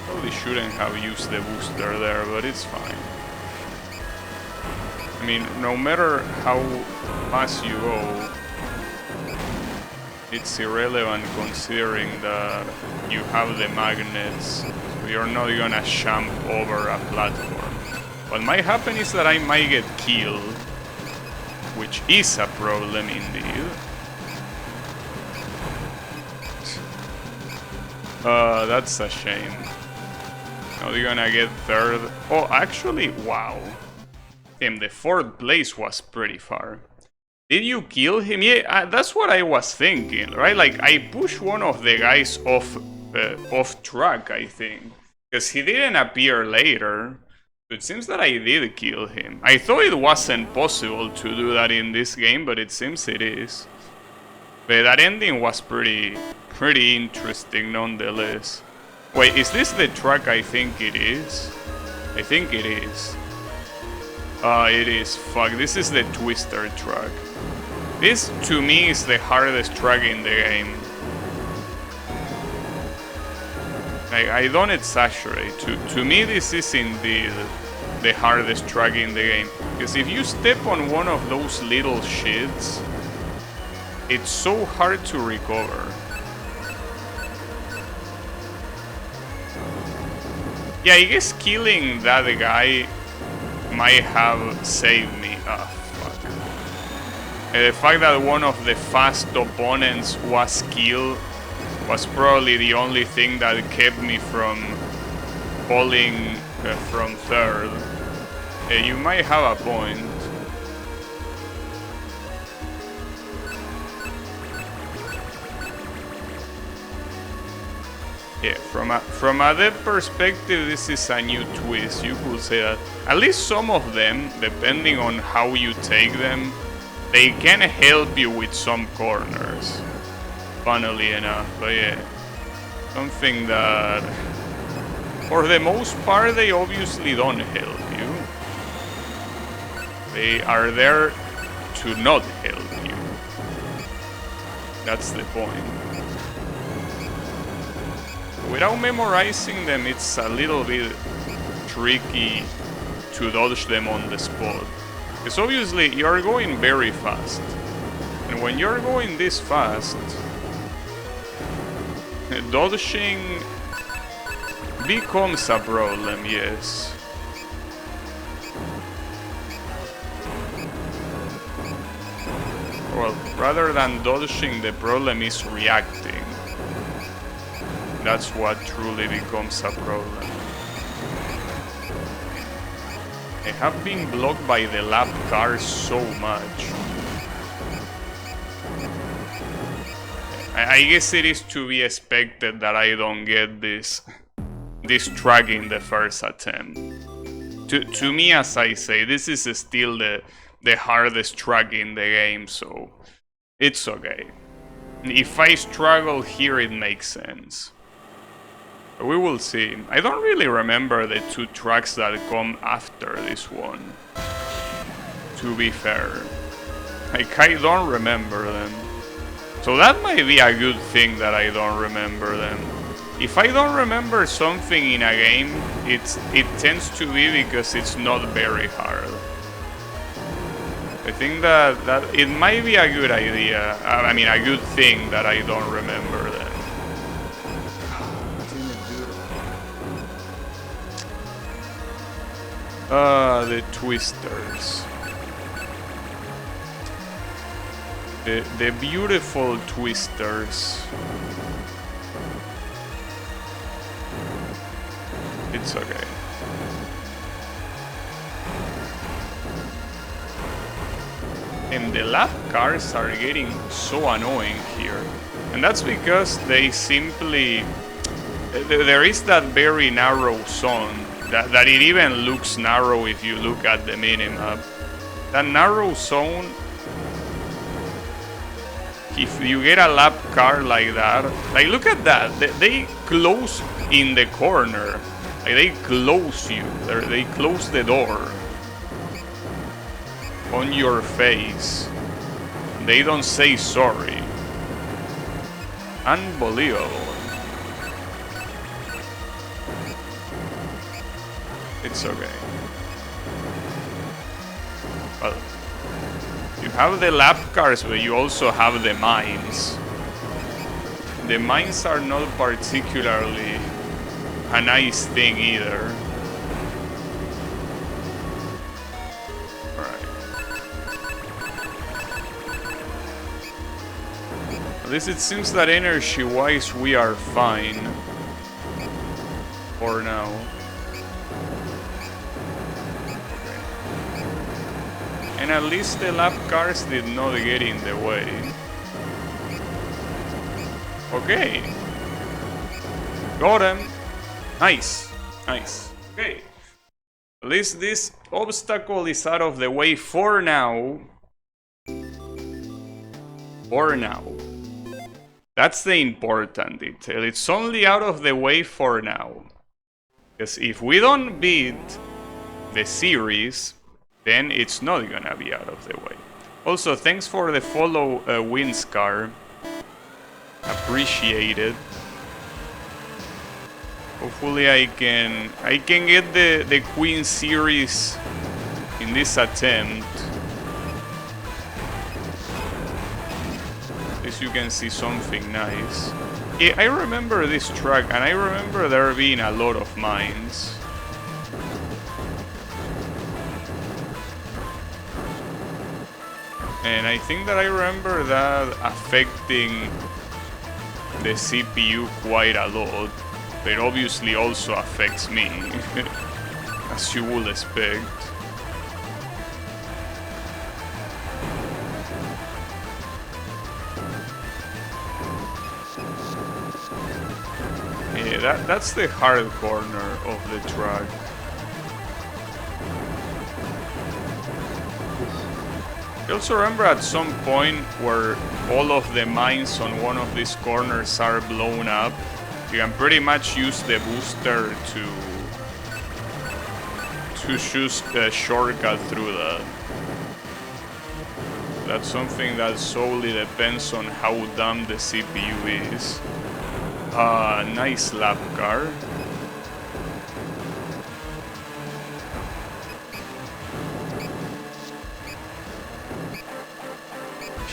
Probably shouldn't have used the booster there, but it's fine. I mean, no matter how fast you go, it's irrelevant considering that you have the magnets. You're not gonna jump over a platform. What might happen is that I might get killed, which is a problem indeed. That's a shame. Now you're gonna get third. Oh, actually, wow. Damn, the fourth place was pretty far. Did you kill him? Yeah, that's what I was thinking, right? Like, I pushed one of the guys off track, I think. Because he didn't appear later. It seems that I did kill him. I thought it wasn't possible to do that in this game, but it seems it is. But that ending was pretty interesting nonetheless. Wait, is this the track I think it is? I think it is. It is. Fuck, this is the Twister track. This, to me, is the hardest track in the game. I don't exaggerate. To me, this is indeed the hardest track in the game. Because if you step on one of those little shits, it's so hard to recover. Yeah, I guess killing that guy might have saved me. Ah, fuck. The fact that one of the fast opponents was killed was probably the only thing that kept me from falling from third. You might have a point. Yeah, from a dev perspective, this is a new twist. You could say that. At least some of them, depending on how you take them, they can help you with some corners. Funnily enough, but yeah, something that For the most part, they obviously don't help you. They are there to not help you. That's the point. Without memorizing them, it's a little bit tricky to dodge them on the spot. Because obviously you're going very fast. And when you're going this fast, dodging becomes a problem, yes. Well, rather than dodging, the problem is reacting. That's what truly becomes a problem. I have been blocked by the lap car so much. I guess it is to be expected that I don't get this track in the first attempt. To me, as I say, this is still the hardest track in the game, so it's okay. If I struggle here, it makes sense. We will see. I don't really remember the two tracks that come after this one, to be fair. Like, I don't remember them. So that might be a good thing that I don't remember them. If I don't remember something in a game, it tends to be because it's not very hard. I think that it might be a good idea. I mean, a good thing that I don't remember them. The twisters. The beautiful twisters. It's okay. And the lap cars are getting so annoying here. And that's because they simply... There is that very narrow zone. That it even looks narrow if you look at the minimap. That narrow zone, if you get a lap car like that, like look at that, they close in the corner, like they close you, they close the door on your face. They don't say sorry. Unbelievable. It's okay. Well, you have the lap cars, but you also have the mines. The mines are not particularly a nice thing either. Alright. At least it seems that energy-wise we are fine. For now. And at least the lap cars did not get in the way. Okay. Got him. Nice. Nice. Okay. At least this obstacle is out of the way for now. For now. That's the important detail. It's only out of the way for now. Because if we don't beat the series, then it's not gonna be out of the way. Also, thanks for the follow, Winscar. Appreciate it. Hopefully I can get the Queen series in this attempt. At least you can see something nice. Yeah, I remember this track, and I remember there being a lot of mines. And I think that I remember that affecting the CPU quite a lot. But it obviously also affects me, as you would expect. Yeah, that's the hard corner of the track. I also remember at some point where all of the mines on one of these corners are blown up, You can pretty much use the booster to choose a shortcut through that. That's something that solely depends on how dumb the CPU is. Nice lap car.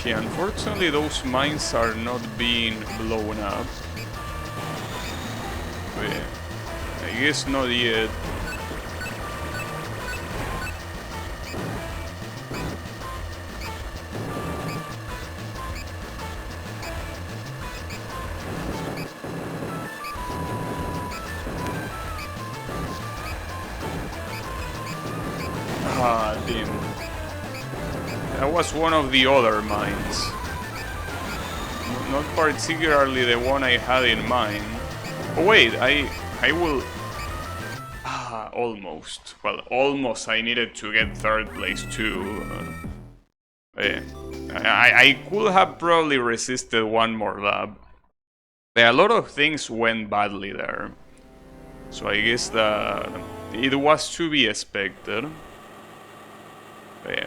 Yeah, unfortunately those mines are not being blown up. But yeah, I guess not yet. Ah, damn. That was one of the other mines. Not particularly the one I had in mind. Oh wait, I will... Ah, almost. Well, almost I needed to get third place too. Yeah. I could have probably resisted one more lap. A lot of things went badly there. So I guess that it was to be expected. But yeah.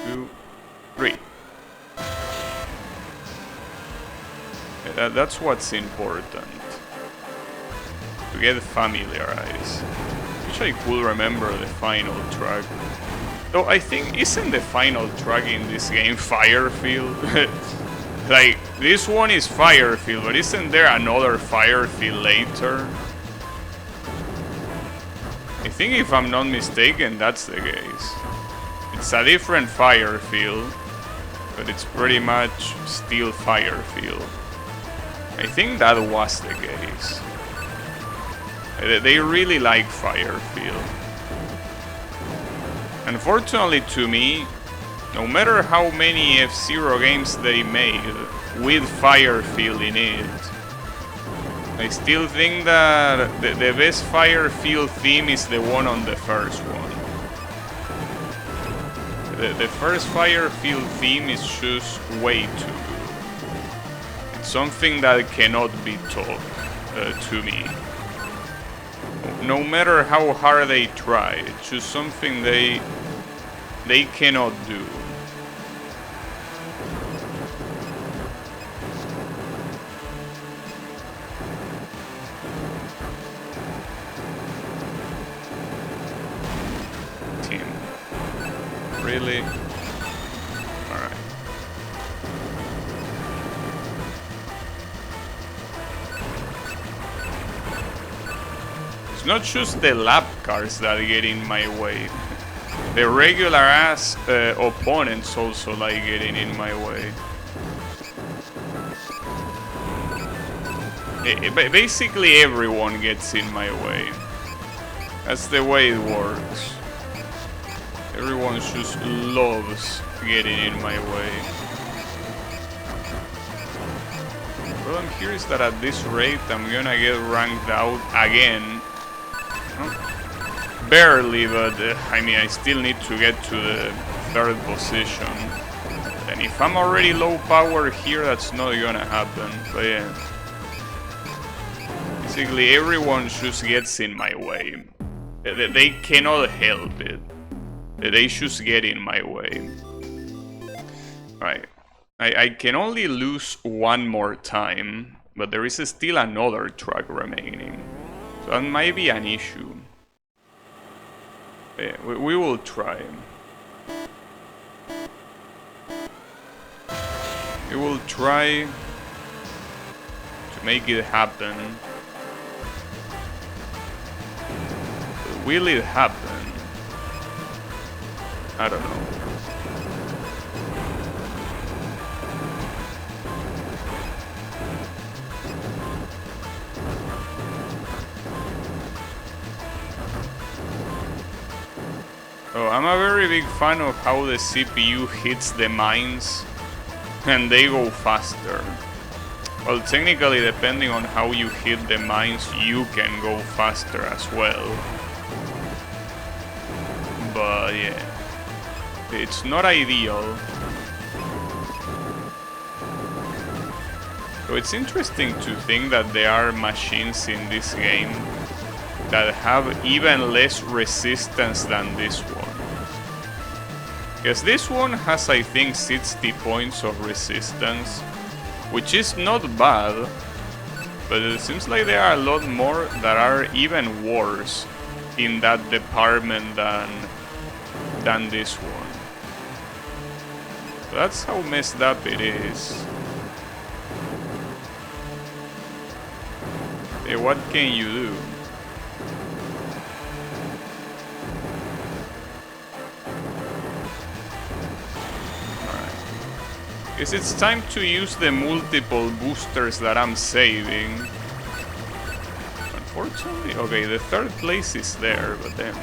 2, 3. Yeah, that's what's important. To get familiarized. Wish I could remember the final track. Though I think, isn't the final track in this game Firefield? Like, this one is Firefield, but isn't there another Firefield later? I think if I'm not mistaken, that's the case. It's a different Firefield, but it's pretty much still Firefield. I think that was the case. They really like Firefield. Unfortunately to me, no matter how many F-Zero games they made with Firefield in it, I still think that the best Firefield theme is the one on the first one. The first Firefield theme is just way too good. It's something that cannot be taught to me. No matter how hard they try, it's just something they cannot do. Team. Really? Alright. It's not just the lap cars that get in my way. The regular ass opponents also like getting in my way. Basically everyone gets in my way. That's the way it works. Everyone just loves getting in my way. Well, I'm curious that at this rate I'm gonna get ranked out again. Barely, but I mean, I still need to get to the third position. And if I'm already low power here, that's not gonna happen. But yeah. Basically, everyone just gets in my way. They cannot help it. They just get in my way. Right. I can only lose one more time, but there is still another track remaining. So that might be an issue. Yeah, we will try. We will try to make it happen. But will it happen? I don't know. Oh, I'm a very big fan of how the CPU hits the mines and they go faster. Well, technically, depending on how you hit the mines, you can go faster as well. But yeah, it's not ideal. So it's interesting to think that there are machines in this game that have even less resistance than this one. Because this one has, I think, 60 points of resistance, which is not bad, but it seems like there are a lot more that are even worse in that department than this one. So that's how messed up it is. Hey, what can you do? Alright. Guess it's time to use the multiple boosters that I'm saving. Unfortunately, okay, the third place is there, but then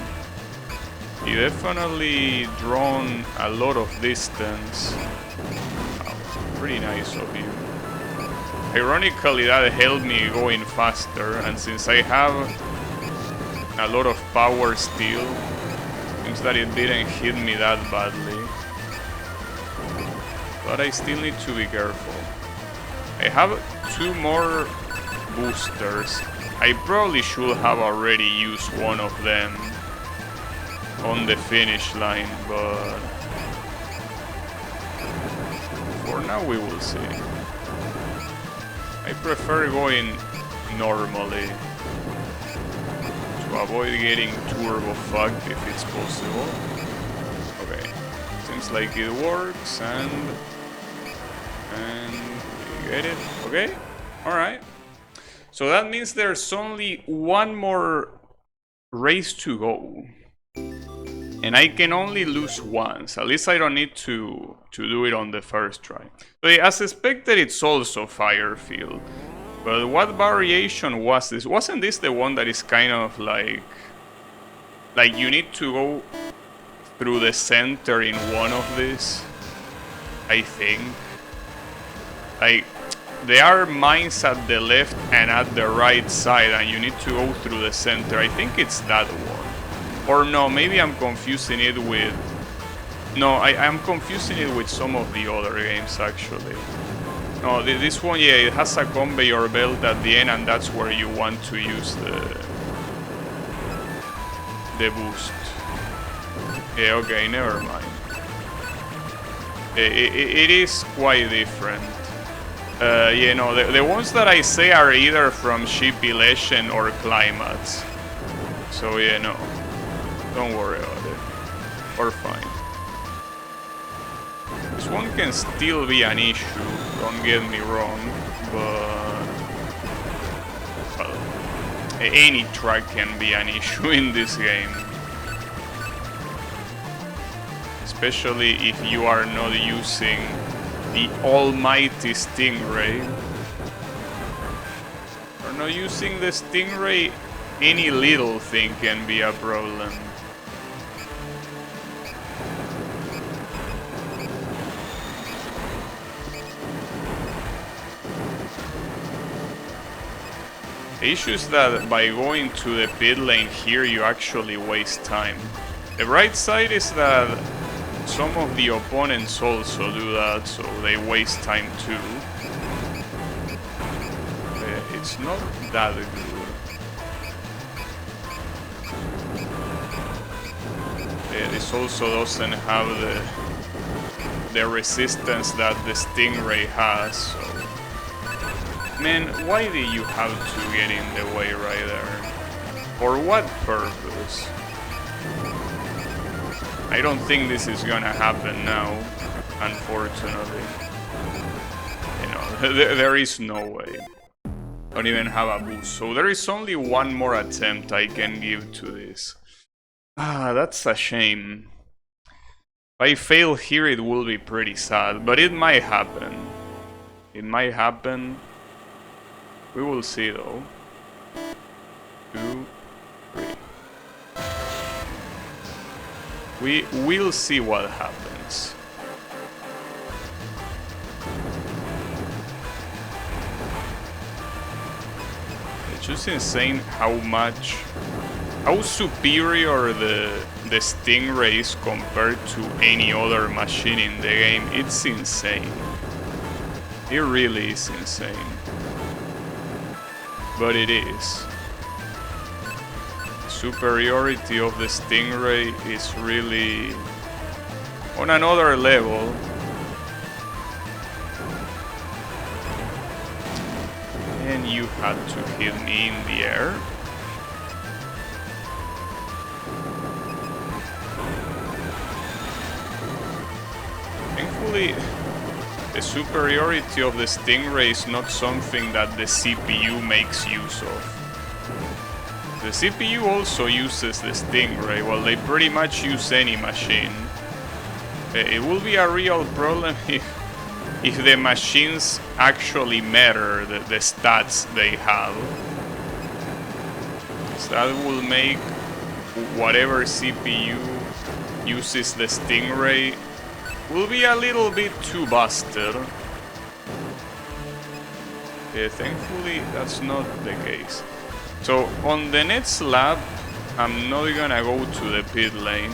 he definitely drawn a lot of distance. Wow, pretty nice of you. Ironically, that helped me going faster, and since I have a lot of power still, seems that it didn't hit me that badly. But I still need to be careful. I have 2 more boosters. I probably should have already used one of them on the finish line, but for now we will see. I prefer going normally to avoid getting turbo fucked if it's possible. Okay, seems like it works, and we get it. Okay, all right. So that means there's only one more race to go. And I can only lose once. At least I don't need to do it on the first try. So as expected, it's also Firefield. But what variation was this? Wasn't this the one that is kind of like you need to go through the center in one of these? I think. Like, there are mines at the left and at the right side, and you need to go through the center. I think it's that one. Or no, maybe I'm confusing it with... No, I'm confusing it with some of the other games, actually. No, this one, yeah, it has a conveyor belt at the end, and that's where you want to use the boost. Yeah, okay, never mind. It is quite different. Yeah, no, the ones that I say are either from Shippy Legend or Climax. So yeah, no. Don't worry about it. We're fine. This one can still be an issue, don't get me wrong, but... well, any track can be an issue in this game. Especially if you are not using the almighty Stingray. Or not using the Stingray, any little thing can be a problem. The issue is that by going to the pit lane here, you actually waste time. The bright side is that some of the opponents also do that, so they waste time too. It's not that good. This also doesn't have the resistance that the Stingray has, so... Man, why did you have to get in the way right there? For what purpose? I don't think this is gonna happen now, unfortunately. You know, there is no way. Don't even have a boost. So there is only one more attempt I can give to this. Ah, that's a shame. If I fail here, it will be pretty sad, but it might happen. It might happen. We will see though. 2, 3. We will see what happens. It's just insane how superior the Stingray is compared to any other machine in the game. It's insane. It really is insane. but it is. Superiority of the Stingray is really on another level. And you had to hit me in the air. Thankfully, the superiority of the Stingray is not something that the CPU makes use of. The CPU also uses the Stingray, well, they pretty much use any machine. It will be a real problem if the machines actually matter, the stats they have. So that will make whatever CPU uses the Stingray will be a little bit too busted. Thankfully, that's not the case. So, on the next lap, I'm not gonna go to the pit lane.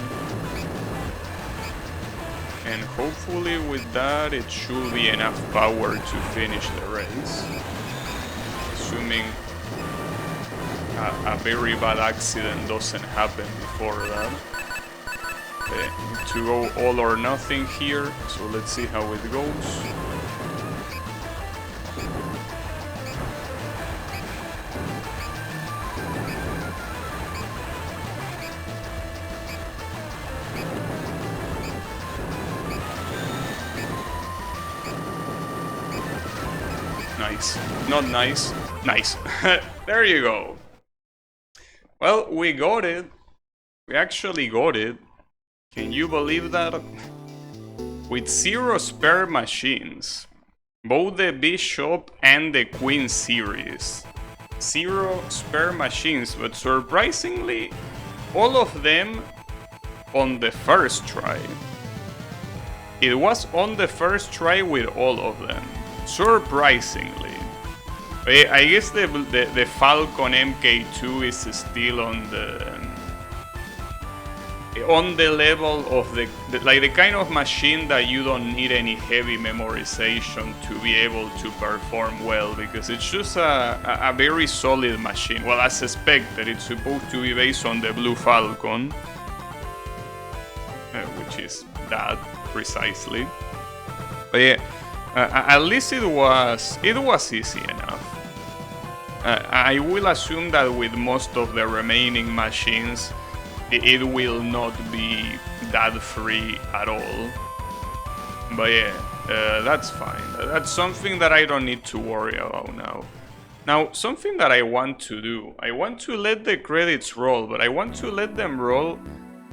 And hopefully with that, it should be enough power to finish the race. Assuming a very bad accident doesn't happen before that. Need to go all or nothing here, so let's see how it goes. Nice. Not nice. Nice. There you go. Well, we got it. We actually got it. Can you believe that? With 0 spare machines. Both the Bishop and the Queen series. 0 spare machines, but surprisingly, all of them on the first try. It was on the first try with all of them. Surprisingly. I guess the Falcon MK2 is still on the level of the kind of machine that you don't need any heavy memorization to be able to perform well, because it's just a very solid machine. Well, as expected, it's supposed to be based on the Blue Falcon, which is that precisely. But yeah. At least it was easy enough. I will assume that with most of the remaining machines, it will not be that free at all. But yeah, that's fine. That's something that I don't need to worry about now. Now, something that I want to do, I want to let the credits roll, but I want to let them roll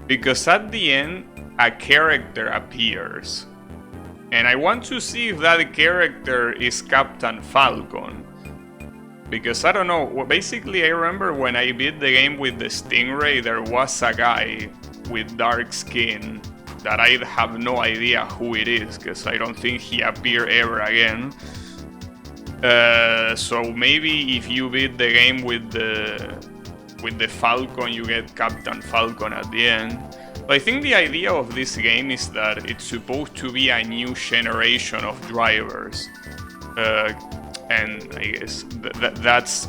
because at the end, a character appears. And I want to see if that character is Captain Falcon. Because I don't know, well, basically I remember when I beat the game with the Stingray, there was a guy with dark skin that I have no idea who it is, because I don't think he appeared ever again. So maybe if you beat the game with the Falcon, you get Captain Falcon at the end. But I think the idea of this game is that it's supposed to be a new generation of drivers. And I guess that's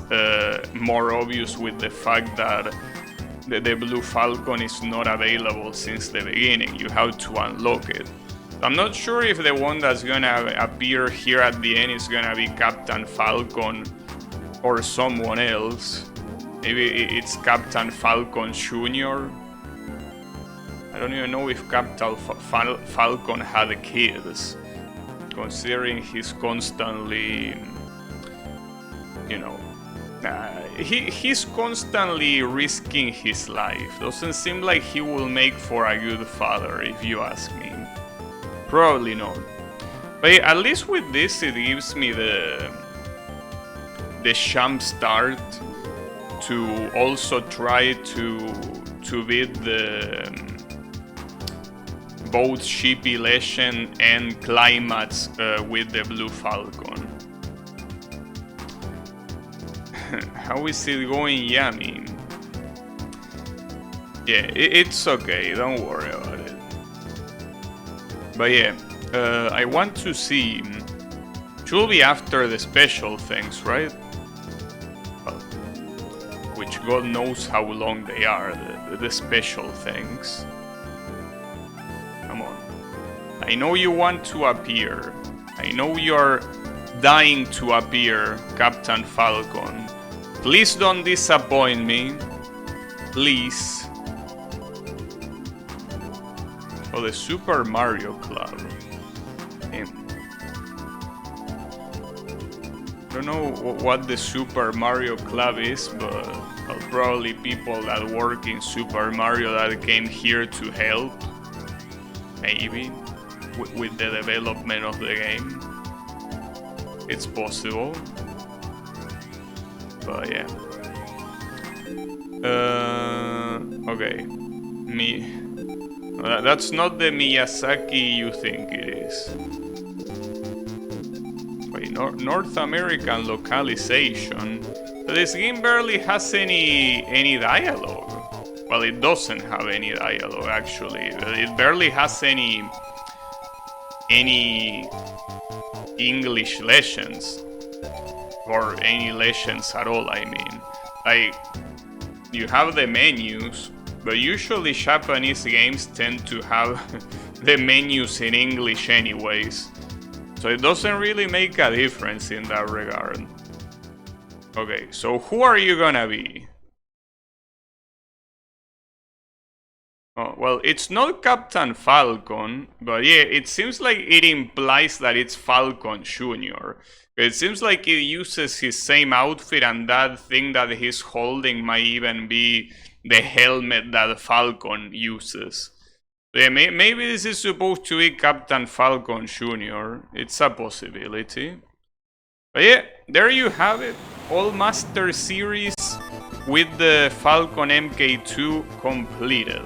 more obvious with the fact that the Blue Falcon is not available since the beginning. You have to unlock it. I'm not sure if the one that's gonna appear here at the end is gonna be Captain Falcon or someone else. Maybe it's Captain Falcon Jr. I don't even know if Captain Falcon had kids, considering he's constantly, you know, he's constantly risking his life. Doesn't seem like he will make for a good father, if you ask me. Probably not. But at least with this, it gives me the jump start to also try to beat the both Shippy Legend and Climax with the Blue Falcon. How is it going, Yami? Yeah, it's okay, don't worry about it. But yeah, I want to see... Should be after the special things, right? Well, which God knows how long they are, the special things. Come on. I know you want to appear. I know you're dying to appear, Captain Falcon. Please don't disappoint me. Please. Oh, the Super Mario Club. I don't know what the Super Mario Club is, but probably people that work in Super Mario that came here to help. Maybe. With the development of the game. It's possible. But yeah. Okay. That's not the Miyazaki you think it is. Wait, North American localization. But this game barely has any dialogue. Well, it doesn't have any dialogue actually. It barely has any English legends. Or any legends at all, I mean. Like, you have the menus, but usually Japanese games tend to have the menus in English anyways. So it doesn't really make a difference in that regard. Okay, so who are you gonna be? Oh, well, it's not Captain Falcon, but yeah, it seems like it implies that it's Falcon Jr. It seems like it uses his same outfit, and that thing that he's holding might even be the helmet that Falcon uses. Yeah, maybe this is supposed to be Captain Falcon Jr. It's a possibility. But yeah, there you have it. All Master Series with the Falcon MK2 completed.